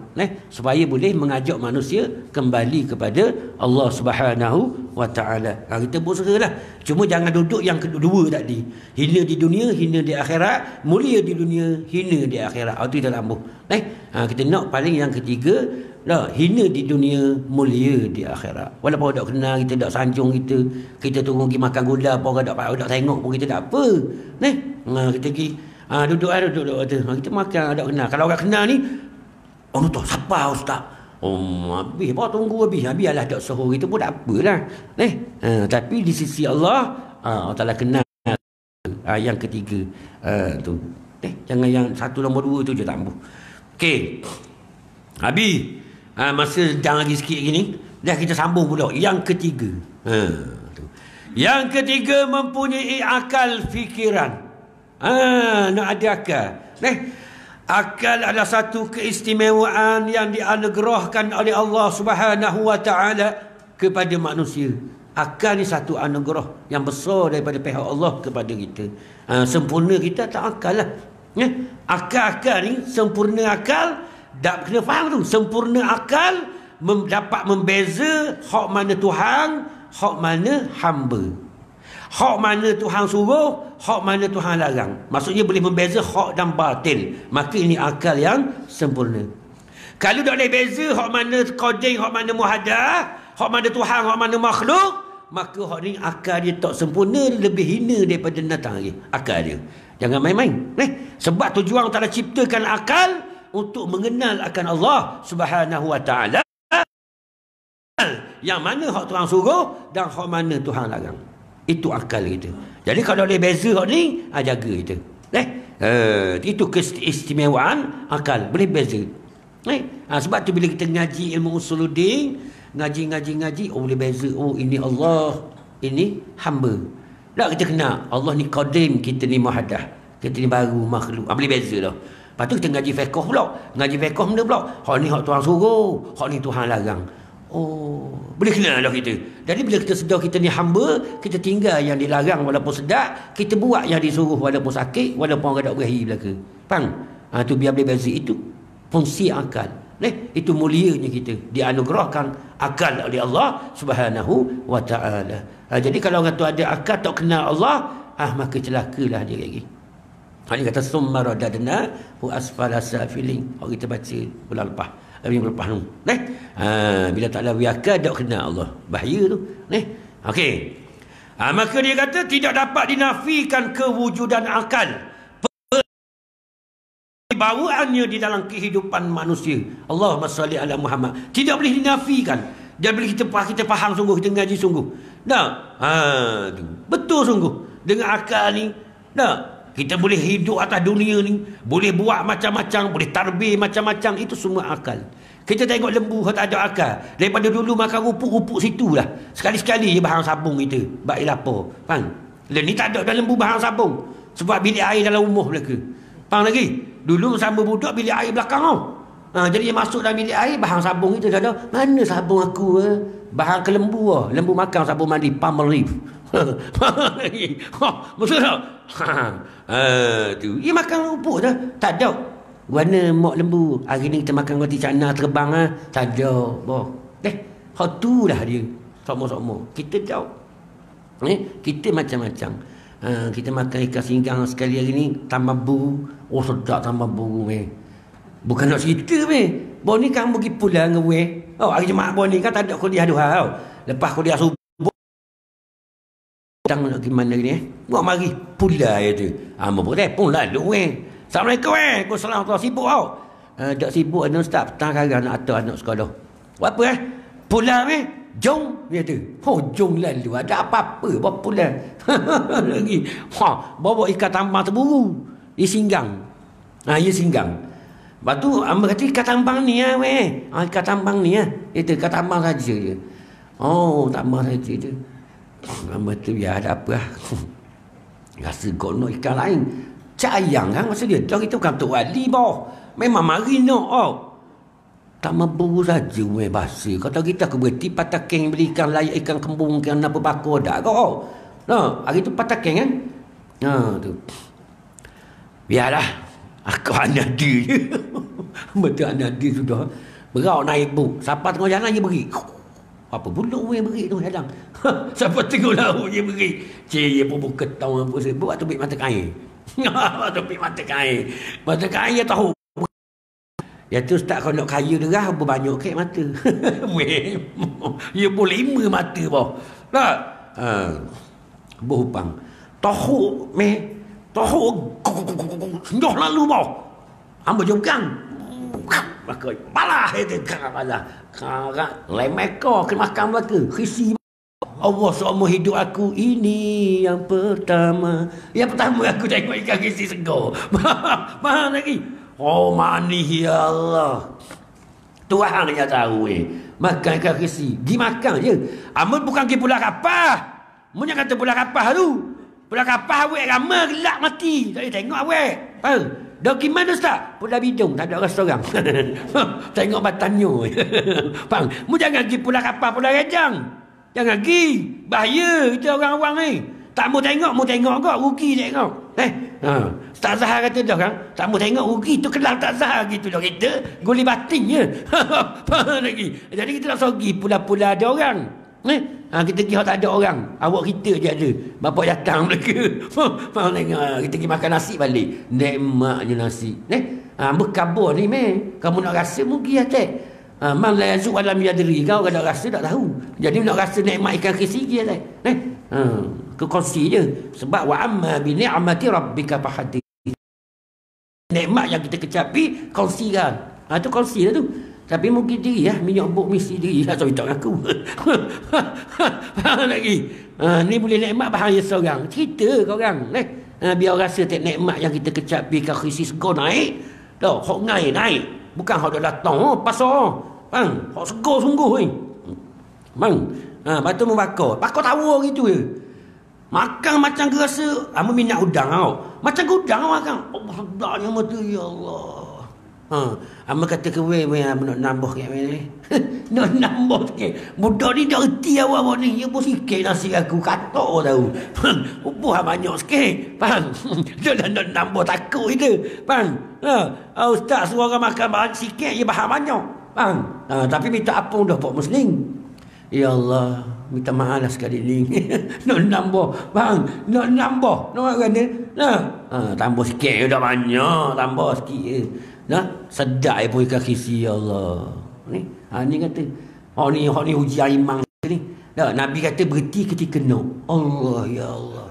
supaya boleh mengajak manusia kembali kepada Allah Subhanahu wa taala. Kita berusahalah. Cuma jangan duduk yang kedua tadi. Hina di dunia, hina di akhirat, mulia di dunia, hina di akhirat. Itu dalam buh. Kita nak paling yang ketiga, hina di dunia, mulia di akhirat. Walaupun tak kenal kita, tak sanjung kita turun pergi makan gula apa, tak tengok pun kita tak apa. Kita pergi duduk tu. Kita makan tak kenal. Kalau orang kenal ni, tu siapa ustaz? Habis apa tunggu habis lah tak suruh kita pun tak apalah. Tapi di sisi Allah, Allah Taala kenal. Yang ketiga tu. Jangan yang satu nombor dua tu je tak mampu. Okey. Habis masa jangan lagi sikit gini, dah kita sambung pula yang ketiga. Tu. Yang ketiga, mempunyai akal fikiran. Nak ada akal. Akal adalah satu keistimewaan yang dianugerahkan oleh Allah Subhanahu wa taala kepada manusia. Akal ni satu anugerah yang besar daripada pihak Allah kepada kita. Sempurna kita tak akal lah. Akal-akal ni, sempurna akal, tak kena faham tu. Sempurna akal dapat membeza hak mana Tuhan, hak mana hamba. Hak mana Tuhan suruh, hak mana Tuhan larang. Maksudnya boleh membeza hak dan batil. Maka ini akal yang sempurna. Kalau tak boleh beza hak mana qadim, hak mana muhadath, hak mana Tuhan, hak mana makhluk, maka hak ni akal dia tak sempurna, lebih hina daripada binatang lagi. Akal dia. Jangan main-main. Sebab tujuan Allah Ta'ala ciptakan akal untuk mengenal akan Allah Subhanahu wa taala. Yang mana hak Tuhan suruh dan hak mana Tuhan larang. Itu akal kita. Jadi kalau boleh beza hak ni, jaga kita. Itu keistimewaan akal, boleh beza. Sebab tu bila kita ngaji ilmu usuluddin, ngaji, boleh beza. Ini Allah, ini hamba. Tak kita kenal Allah ni qadim, kita ni muhadath, kita ni baru makhluk. Boleh beza dah. Lepas tu kita ngaji fiqh pula. Ngaji fiqh benda pula, hak ni hak Tuhan suruh, hak ni Tuhan larang. Boleh kenal dah kita. Jadi bila kita sedar kita ni hamba, kita tinggal yang dilarang walaupun sedap, kita buat yang disuruh walaupun sakit, walaupun orang tak berahi belaka. Faham? Tu biar boleh beza. Itu fungsi akal. Itu mulianya kita dianugerahkan akal oleh Allah Subhanahu wa taala. Jadi kalau orang tu ada akal tak kenal Allah, maka celakalah dia lagi. Dia kata summa radadna hu asfala safilin. Orang kita baca bulan lepas. Yang lepas tu. Bila tak ada akal tak kenal Allah. Bahaya tu. Okey. Maka dia kata tidak dapat dinafikan kewujudan akal. Bawaannya di dalam kehidupan manusia. Allahumma salli ala Muhammad. Tidak boleh dinafikan. Dan bila kita faham sungguh, kita ngaji sungguh. Tu. Betul sungguh. Dengan akal ni. Kita boleh hidup atas dunia ni. Boleh buat macam-macam. Boleh tarbih macam-macam. Itu semua akal. Kita tengok lembu tak ada akal. Daripada dulu makan rupuk-rupuk situ lah. Sekali-sekali je bahang sabung kita. Baik lapar. Faham? Dan ni tak ada dalam lembu bahang sabung. Sebab bilik air dalam rumah mereka. Faham lagi? Dulu sama budak bilik air belakang tau. Jadi dia masuk dalam bilik air, bahang sabung itu dah ada. Mana sabung aku? Bahang ke lembu lah. Lembu makan sabung mandi, Palmolive. Maksud tak? Tu. Dia makan rupuk dah. Tak ada. Warna mak lembu. Hari ni kita makan roti canai terbang lah. Tak ada. Hak tu lah dia. Sama-sama. Kita tahu. Kita macam-macam. Kita makan ikan singgang sekali hari ni tambah buru. Sedap tambah buru bukan nak cerita Bon ni kan pergi pulang hari Jumaat bon ni kan tak ada kuliah duha tau. Lepas kuliah subuh datang nak pergi mana ni buat mari pulang tu. Mampu telefon lalu Assalamualaikum Waalaikumsalam sibuk tau. Tak sibuk ada ustaz petang karang nak hantar anak sekolah. Buat apa pulang jom dia tu. Jom lalu ada apa-apa bawa pulang. Lagi bawa ikan tambang terburu dia singgang. Dia singgang. Lepas tu Amba kata ikan tambang ni ikan tambang ni itu ikan tambang saja je. Tambang saja je. Amba tu biar ada apa rasa kau nak ikan lain. Cayang kan masa dia. Kita bukan Tok Wali boh. Memang mari nak oh. Tak mampu saja bahasa. Kata kita aku berhenti patakeng berikan layak ikan kembung kan apa bakor dak kau. Nah, hari tu patakeng kan. Tu. Biarlah. Aku anak dia je. Betul anak dia sudah. Berau naik ibu. Siapa tengah jalan dia beri. Apa pula orang beri tu hadang. Siapa tengok laut dia beri. Cik, dia pun ketang apa sebab buat tubik mata kain. Tubik mata kain. Mata kain dia tahu. Ya tu ustaz kalau nak kaya derah berbanyak kek mata. Ya boleh 5 mata boh. Tak? Berhupang. Tahu meh. Tahu sendoh lalu boh. Ambo jongkang. Pakai balah itu balah. Karak lemeko ke makan belaka. Khisi Allah seumur hidup aku ini yang pertama. Yang pertama aku tengok ikan khisi segar. Mahal lagi. Oh manis ya Allah. Tuhan yang tahu makan ikan khisi. Gi makan je. Amun bukan gi pula kapah. Mun yang kata pula kapah tu. Pula kapah awek ramai gelak mati. Tak boleh tengok awek. Faham? Dah pergi mana ustaz? Pula bidung. Tak ada orang seorang. Tengok batannya. Faham? Mu jangan pergi pula kapal, pula rejang. Jangan pergi. Bahaya kita orang-orang ni. Tak mau tengok kau. Rugi tengok. Ustaz Zahar kata dah kan. Tak mau tengok rugi. Tu kelang tak Zahar gitu dah. Kita guli batin je. Faham lagi? Jadi kita nak pergi pula-pula ada orang. Kita pergi tak ada orang. Awak kita je ada. Bapak datang mereka. Faham tengok. Kita pergi makan nasi balik. Nikmatnya nasi. Berkabur ni kamu nak rasa mungkin atas. Man la yazuk alam yadri. Kau nak rasa tak tahu. Jadi nak rasa nikmat ikan khisi dia atas. Kekongsi je. Sebab wa amma bi ni'mati rabbika fahadith. Nikmat yang kita kecapi kongsikan. Tu kongsi lah tu. Tapi mungkin diri minyak buk misi diri lah. So tak aku. Faham lagi? Ni boleh nikmat bahaya seorang. Cerita korang. Biar rasa tak nikmat yang kita kecapi kan khisi segar naik. Dah, hok naik. Bukan hok dah datang pasal. Bang, hok segar sungguh ni. Bang, batu membakar. Bakar tawa gitu je. Makan macam gerasa. Amu minyak udang tau. Macam udang makan. Oh, sedapnya mata ya Allah. Amba kata ke nak nambah kat ni. Nak nambah sikit. Budak ni dah erti awak ni. Ya pun sikit nasi aku katok tahu. Ubuh banyak sikit. Faham? Dia dah nak nambah takut kita. Faham? Ustaz suruh orang makan bahan sikit je bahan banyak. Faham? Tapi minta apa dah Pak Muslim. Ya Allah, minta maaf lah sekali ni. Nak nambah. Faham? Nak nambah. Nak makan ni. Tambah sikit je dah banyak. Tambah sikit je. Sedap pun ikan khisi ya Allah. Ni kata ni ujian iman ni. Nabi kata berhenti ketika nak. Allah ya Allah.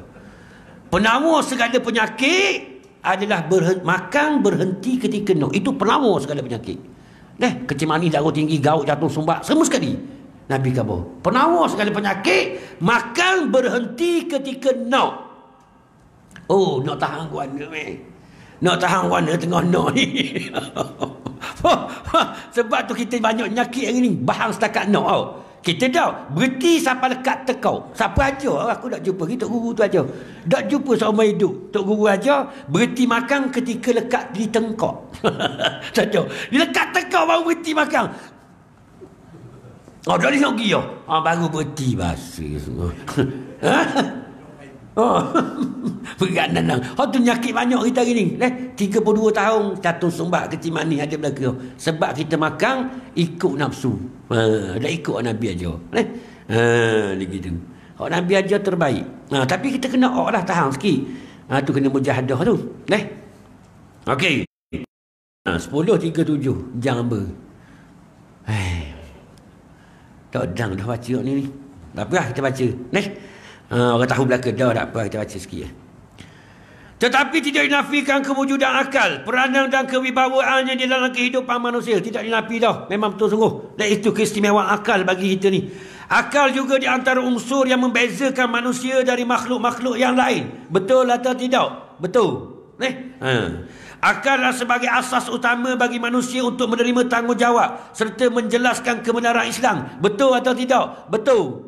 Penawar segala penyakit adalah makan berhenti ketika nak. Itu penawar segala penyakit. Kecil manis, darah tinggi, gout, jantung sumbat, semua sekali. Nabi kata penawar segala penyakit makan berhenti ketika nak. Oh, nak tahan kuat ke nak tahan warna tengah nak ni. Sebab tu kita banyak nyakit hari ni. Bahang setakat nak tau. Kita dah berhenti sampai lekat tekau. Siapa aja aku nak jumpa. Tok guru tu aja. Tak jumpa seumur hidup. Tok guru aja berhenti makan ketika lekat di tengkok. Saja. Dia lekat tekau baru berhenti makan. Dah ni nak pergi baru berhenti bahasa semua. Berat nanang. Tu nyakit banyak kita hari ni. 32 tahun jantung sumbat kecil manis ada belaka. Sebab kita makan ikut nafsu. Dah ikut Nabi aja. Ni gitu. Nabi aja terbaik. Tapi kita kena lah tahan sikit. Tu kena mujahadah tu. Okey. 10.37 jam ber. Tak dang dah baca ni. Tak apa kita baca. Orang tahu belaka dah tak apa kita baca sikit. Tetapi tidak dinafikan kewujudan akal, peranan dan kewibawaannya di dalam kehidupan manusia. Tidak dinafi dah. Memang betul sungguh. Dan itu keistimewaan akal bagi kita ni. Akal juga di antara unsur yang membezakan manusia dari makhluk-makhluk yang lain. Betul atau tidak? Betul. Akal adalah sebagai asas utama bagi manusia untuk menerima tanggungjawab serta menjelaskan kebenaran Islam. Betul atau tidak? Betul.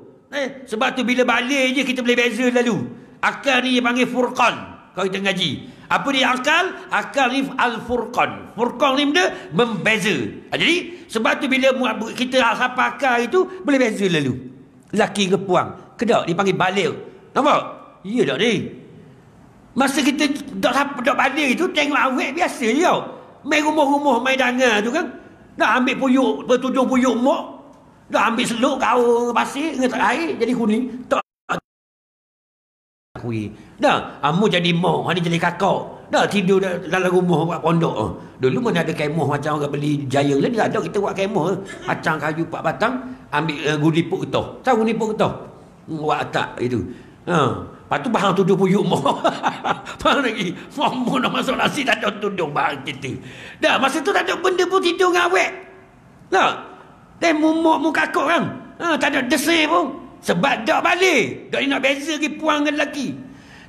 Sebab tu bila balik je kita boleh beza lalu. Akal ni dia panggil furqan. Kalau kita ngaji. Apa dia akal? Akal ni al-furqan. Furqan ni benda membeza. Jadi sebab tu bila kita siapa akal itu boleh beza lalu. Laki ke puang. Kedak dipanggil baligh. Nampak? Ya tak ni? Masa kita dak baligh itu tengok awet biasa je tau. Main rumah-rumah main danga tu kan. Dah ambil puyuk, bertujung puyuk mok. Dah ambil seluk kau pasir dengan air jadi kuning. Tak kuih. Dah, amu jadi moh, ada jadi kakak. Dah tidur dalam rumah buat pondok. Dulu mana ada kemah macam orang beli Jaya lah. Dia ada kita buat kemah. Acang kayu 4 batang, ambil gulipuk getah. Tahu gulipuk getah? Buat atak itu. Lepas tu bahang tuduh puyuk moh. Bahang lagi. Moh nak masuk nasi tak ada tuduh bahang kita. Dah, masa tu tak ada benda pun tidur dengan awet. Dah. Dan mu kakak kan. Tak ada desir pun. Sebab tak balik. Tak nak beza lagi puang dengan lelaki.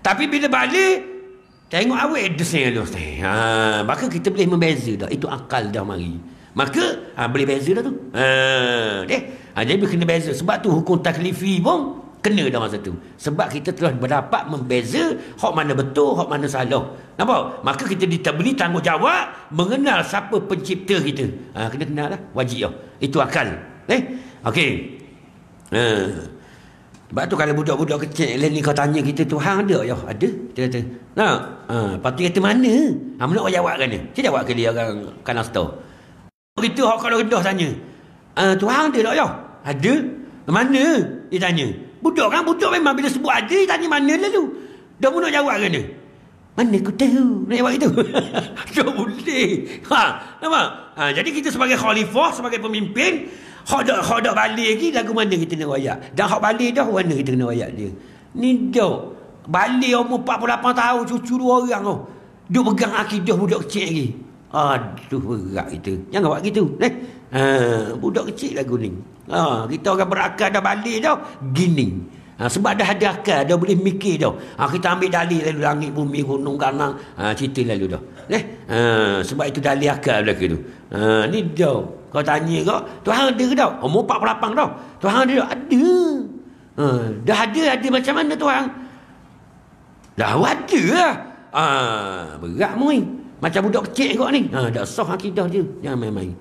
Tapi bila balik, tengok awet desir lu. Maka kita boleh membeza dah. Itu akal dah mari. Maka boleh beza dah tu. Jadi kena beza. Sebab tu hukum taklifi pun kena dah masa tu. Sebab kita telah berdapat membeza hak mana betul, hak mana salah. Nampak? Maka kita diberi tanggungjawab mengenal siapa pencipta kita. Kena kenal lah. Wajib lah. Itu akal. Okey. Sebab tu kalau budak-budak kecil ni kau tanya kita Tuhan ada ya? Ada. Dia kata. Lepas tu kata mana? Mana nak jawab kan dia? Saya jawab ke dia orang kanasta. Begitu hak kalau rendah tanya. Tuhan ada tak ya? Ada. Mana? Dia tanya. Budak memang bila sebut ada dia tanya mana lalu. Dah pun nak jawab kan dia? Mana aku tahu nak jawab itu? Tak boleh. Nampak? Jadi kita sebagai khalifah, sebagai pemimpin, hak dak balik lagi lagu mana kita nak royak. Dan hak balik dah mana kita kena royak dia. Ni dak. Balik umur 48 tahun cucu 2 orang tu. Duk pegang akidah budak kecil lagi. Aduh berat kita. Jangan buat gitu. Budak kecil lagu ni. Kita orang berakal dah balik dah. Gini. Sebab dah ada akal, dah boleh mikir dah. Kita ambil dalil lalu langit, bumi, gunung, kanang. Cerita lalu dah. Sebab itu dalil akal belaka tu. Ni dah. Kau tanya kau, Tuhan ada ke tak? Umur 48 dah. Tuhan ada tak? Ada. Dah ada macam mana Tuhan? Dah ada lah. Berat mui. Macam budak kecil kau ni. Dah sah akidah dia. Jangan main-main.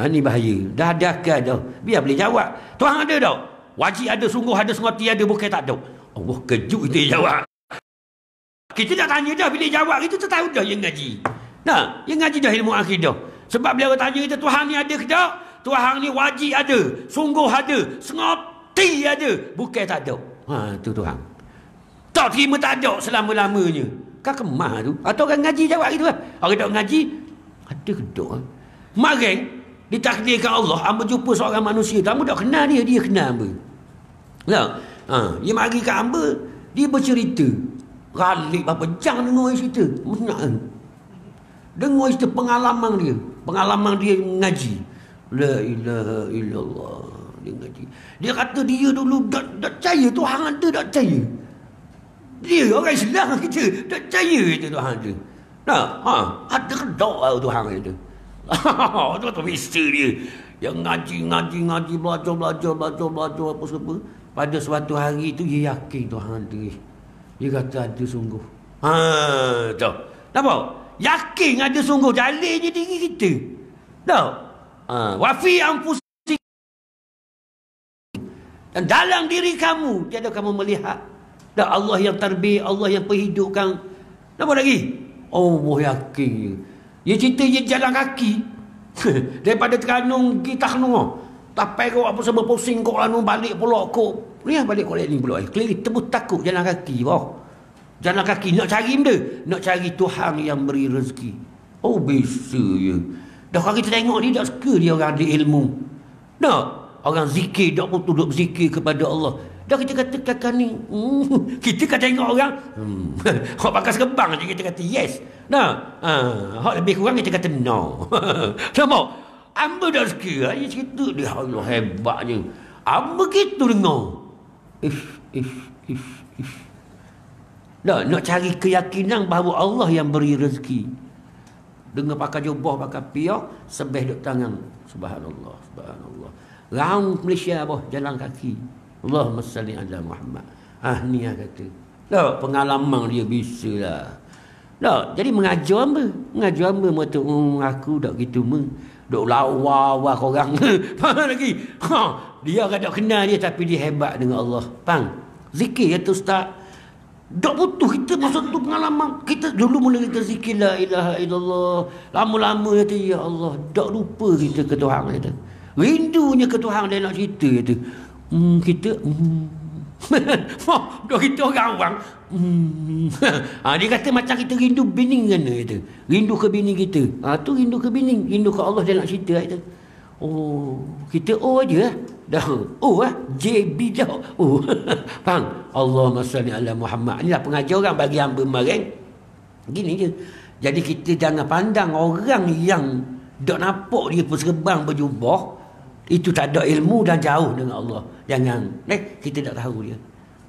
Ni bahaya. Dah ada akal dah. Biar boleh jawab. Tuhan ada tak? Wajib ada, sungguh ada, sengoti ada, bukan tak ada. Allah kejut itu jawab. Kita dah tanya dah. Bila jawab kita tahu dah yang ngaji. Yang ngaji dah ilmu akidah. Sebab bila orang tanya kita Tuhan ni ada ke tak? Tuhan ni wajib ada, sungguh ada, sengoti ada, bukan tak ada. Tu Tuhan. Tak terima tak ada selama-lamanya. Kan kemah tu. Atau orang ngaji jawab gitu lah. Orang tak ngaji, ada ke tak? Kemarin, ditakdirkan Allah, hamba jumpa seorang manusia. Hamba tak kenal dia, dia kenal hamba. Dia mari kat hamba, dia bercerita. Ralik berapa jam dengar cerita. Benar. Dengar cerita pengalaman dia. Pengalaman dia ngaji. La ilaha illallah. Dia ngaji. Dia kata dia dulu tak percaya Tuhan ada, tak percaya. Dia orang Islam kita tak percaya itu Tuhan ada. Ada ke tak Tuhan ada? Itu tu mesti dia. Yang ngaji, belajar apa semua. Pada suatu hari itu dia yakin Tuhan ada. Dia kata ada sungguh. Tahu. Nampak? Yakin ada sungguh. Jalin je diri kita. Tahu? Wafi anfusikum. Dan dalam diri kamu tiada kamu melihat. Dan Allah yang terbit, Allah yang penghidupkan. Nampak lagi? Allah yakin. Dia cerita dia jalan kaki. Daripada Terengganu pergi Takhnung. Tapai kau apa sebab pusing kau anu balik pulak kau. Ni balik kau ni pulak. Keliling tebus takut jalan kaki. Jalan kaki nak cari benda, nak cari Tuhan yang beri rezeki. Biasa je. Dah kalau kita tengok dia tak suka dia orang ada ilmu. Tak? Orang zikir tak pun duduk berzikir kepada Allah. Dah kita kata kakak ni, kita kan tengok orang, hak pakai sekebang je kita kata yes. Nah, hak lebih kurang kita kata no. Nampak? Amba dah suka, dia cerita dia Allah hebatnya. Amba gitu dengar. Nak cari keyakinan bahawa Allah yang beri rezeki. Dengar pakai jubah, pakai piak, sebeh duk tangan. Subhanallah, subhanallah. Raung Malaysia boh jalan kaki. Allahumma salli ala Muhammad. Ni kata. Tak, pengalaman dia bisa lah. Tak, jadi mengajar hamba. Mengajar hamba mata aku tak gitu dok lawa korang. Faham lagi? Dia tak kenal dia tapi dia hebat dengan Allah. Faham? Zikir kata ustaz. Tak butuh kita masa tu pengalaman. Kita dulu mula kita zikir la ilaha illallah. Lama-lama kata ya Allah, tak lupa kita ke Tuhan kata. Rindunya ke Tuhan dia nak cerita kata. Kita dah kita orang dia kata macam kita rindu bini kan kata. Rindu ke bini kita. Tu rindu ke bini, rindu ke Allah dia nak cerita kata. Oh, kita aja dah. JB dah. Faham? Allahumma salli ala Muhammad. Inilah pengajaran bagi hamba kemarin. Gini je. Jadi kita jangan pandang orang yang tak nampak dia berserbang berjubah itu tak ada ilmu dan jauh dengan Allah. Jangan. Kita tak tahu dia.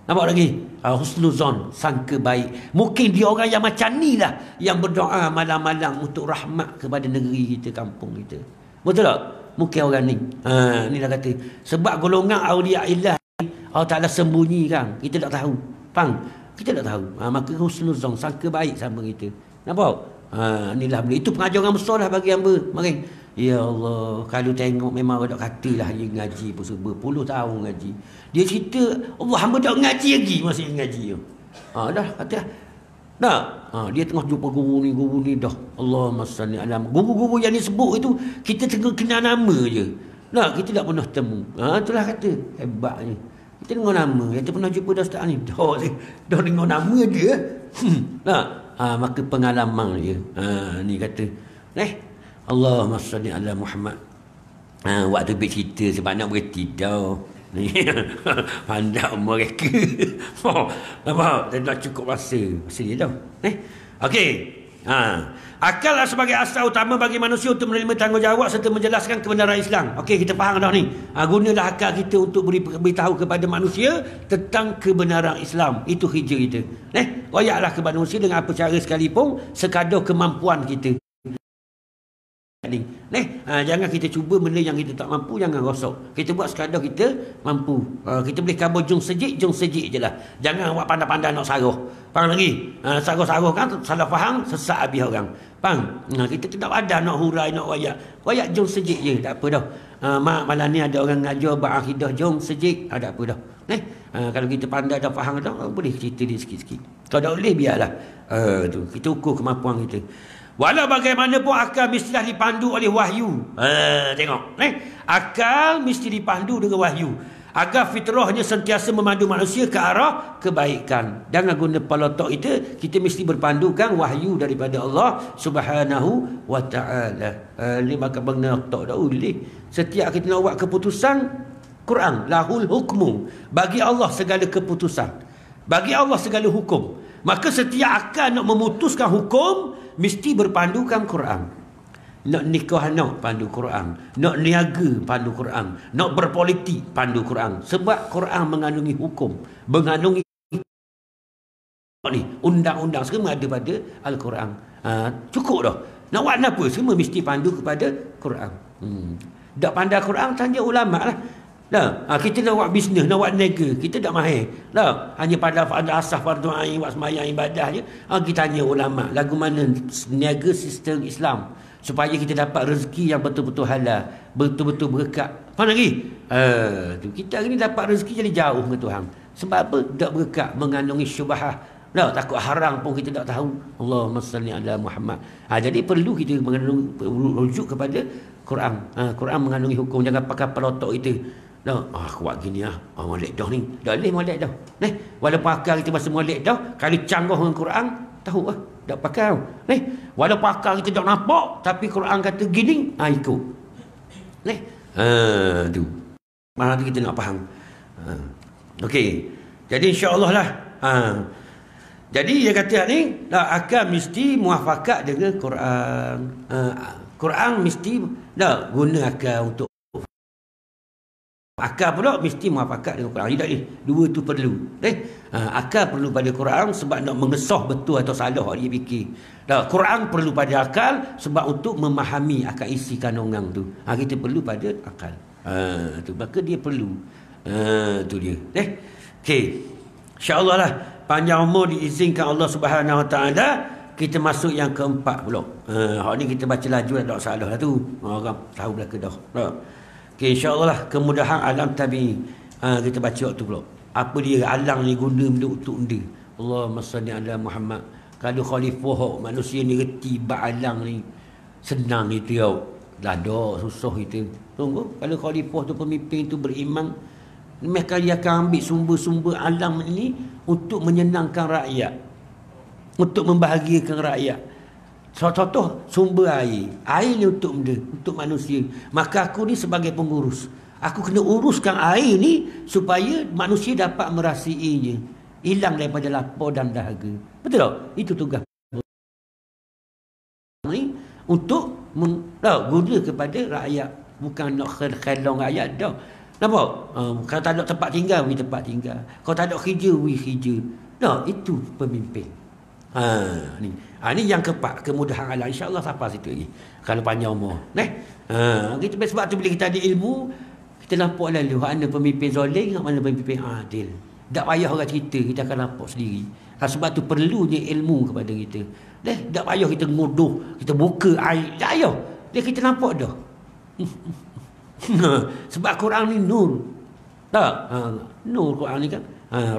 Nampak lagi? Husnuzon, sangka baik. Mungkin dia orang yang macam ni lah yang berdoa malam-malam untuk rahmat kepada negeri kita, kampung kita. Betul tak? Mungkin orang ni. Ni dah kata. Sebab golongan awliya illah Allah Ta'ala sembunyikan. Kita tak tahu. Faham? Kita tak tahu. Maka husnuzon, sangka baik sama kita. Nampak? Inilah benda. Itu pengajaran besar lah bagi hamba. Mari. Ya Allah, kalau tengok memang ada katalah dia ngaji pun berpuluh tahun ngaji. Dia cerita, Allah hamba tak ngaji lagi masih ngaji. Dah kata. Dah. Dia tengah jumpa guru ni dah. Allahumma salli ala. Guru-guru yang disebut itu kita tengah kenal nama je. Nah, kita tak pernah temu. Itulah kata hebatnya. Kita dengar nama. Kita pernah jumpa dah ustaz ni. Dah dengar nama dia. Maka pengalaman dia. Ni kata. Allahumma salli ala Muhammad. Waktu bercerita sebab nak berhenti dah. Pandai mereka. Nampak? Tak cukup masa. Masa dia dah. Okey. Akal sebagai asas utama bagi manusia untuk menerima tanggungjawab serta menjelaskan kebenaran Islam. Okey, kita faham dah ni. Gunalah akal kita untuk beritahu kepada manusia tentang kebenaran Islam. Itu kerja kita. Royaklah kepada manusia dengan apa cara sekalipun sekadar kemampuan kita. Jangan kita cuba benda yang kita tak mampu, jangan rosok. Kita buat sekadar kita mampu. Kita boleh khabar jung sejik je lah. Jangan buat pandai-pandai nak saruh. Faham lagi? Saruh-saruh kan salah faham, sesat habis orang. Faham? Kita tidak ada nak hurai, nak wayak. Wayak jung sejik je, tak apa dah. Malam ni ada orang ngajar berakidah jung sejik, tak apa dah. Kalau kita pandai dah faham dah, boleh cerita dia sikit-sikit. Kalau tak boleh biarlah. Kita ukur kemampuan kita. Walau bagaimanapun akal mestilah dipandu oleh wahyu. Tengok. Akal mesti dipandu dengan wahyu. Agar fitrahnya sentiasa memandu manusia ke arah kebaikan. Jangan guna kepala otak kita mesti berpandukan wahyu daripada Allah Subhanahu wa ta'ala. Ini maka benar otak dah boleh. Setiap kita nak buat keputusan, Quran. Lahul hukmu. Bagi Allah segala keputusan. Bagi Allah segala hukum. Maka setiap akal nak memutuskan hukum, mesti berpandukan Quran. Nak nikah anak, pandu Quran. Nak niaga, pandu Quran. Nak berpolitik, pandu Quran. Sebab Quran mengandungi hukum. Mengandungi ni undang-undang semua ada pada Al-Quran. Cukup dah. Nak buat apa? Semua mesti pandu kepada Quran. Tak pandai Quran, tanya ulama lah. Kita nak buat bisnes, nak buat niaga, kita tak mahir. Hanya pada asas fardu ain, buat sembahyang ibadah je. Kita tanya ulama, lagu mana niaga sistem Islam supaya kita dapat rezeki yang betul-betul halal, betul-betul berkat. Faham lagi? Kita hari ni dapat rezeki jadi jauh dengan Tuhan. Sebab apa? Tak berkat, mengandungi syubhah. Takut haram pun kita tak tahu. Allahumma salli ala Muhammad. Jadi perlu kita rujuk kepada Quran. Quran mengandungi hukum. Jangan pakai pelotok kita. Aku buat gini molek dah ni. Dah boleh molek dah. Walaupun akal kita masih molek dah, kalau canggah dengan Quran, tahu tak pakai. Walaupun akal kita tak nampak, tapi Quran kata gini, ikut. Tu. Mana kita nak faham. Okey. Jadi insya-Allah lah. Jadi dia kata ni, akal mesti muafakat dengan Quran. Quran mesti guna akal untuk akal pula mesti muafakat dengan Quran. Tidak ni. Dua tu perlu. Akal perlu pada Quran sebab nak mengesah betul atau salah dia fikir. Quran perlu pada akal sebab untuk memahami akan isi kandungan tu. Kita perlu pada akal. Tu maka dia perlu. Tu dia. Okey. Insya-Allah lah panjang umur diizinkan Allah Subhanahu Wa Taala kita masuk yang keempat pula. Hak ni kita baca laju dah, tak salah dah tu. Orang tahu belaka dah. Okey, insya-Allah lah kemudahan alam tabi'i. Kita baca waktu pula. Apa dia alang ni guna untuk benda. Allahumma salli ala Muhammad. Kalau khalifah manusia ni reti bab alang ni senang itu ya. Dah ada susah itu. Tunggu, kalau khalifah tu pemimpin tu beriman, mereka dia akan ambil sumber-sumber alam ini untuk menyenangkan rakyat, untuk membahagiakan rakyat. Contoh sumber air. Air ni untuk benda, untuk manusia. Maka aku ni sebagai pengurus, aku kena uruskan air ni supaya manusia dapat merasainya, hilang daripada lapar dan dahaga. Betul tak? Itu tugas ni untuk guna kepada rakyat, bukan nak khelong rakyat dah. Nampak? Kalau tak ada tempat tinggal, we tempat tinggal. Kalau tak ada kerja, we kerja. Nah, itu pemimpin. Ni yang keempat, kemudahan alam. InsyaAllah sampai situ lagi. Kalau panjang umur. Sebab tu bila kita ada ilmu, kita nampak lalu mana pemimpin zalim, mana pemimpin adil. Tak payah orang cerita, kita akan nampak sendiri. Sebab tu perlunya ilmu kepada kita. Tak payah kita ngodoh, kita buka air. Tak payah. Kita nampak dah. Sebab Quran ni nur. Tak? Nur Quran ni kan.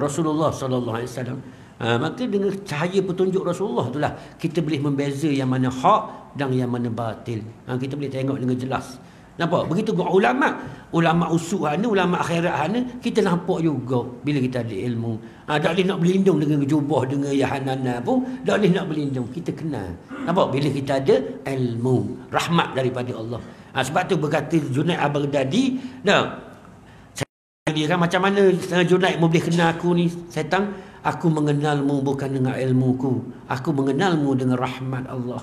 Rasulullah sallallahu alaihi wasallam. Maka dengan cahaya petunjuk Rasulullah itulah kita boleh membeza yang mana hak dan yang mana batil. Kita boleh tengok dengan jelas. Nampak? Begitu ulama, ulama usul hana, ulama akhirat hana, kita nampak juga bila kita ada ilmu. Tak boleh nak berlindung dengan jubah, dengan yahanana pun, tak boleh nak berlindung. Kita kenal. Nampak? Bila kita ada ilmu, rahmat daripada Allah. Sebab tu berkata Junaid Al-Baghdadi, dia kan macam mana Junaid boleh kenal aku ni setan? Aku mengenalmu bukan dengan ilmuku, aku mengenalmu dengan rahmat Allah.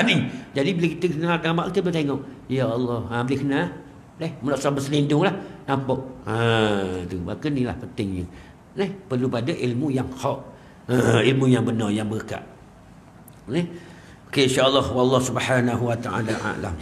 Ni. Jadi bila kita kenal rahmat kita boleh tengok, ya Allah, boleh kenal. Mula sampai berselindung lah. Nampak? Tu. Maka inilah pentingnya. Perlu pada ilmu yang hak. Ilmu yang benar, yang berkat. Okey, insya-Allah wallahu subhanahu wa ta'ala a'lam.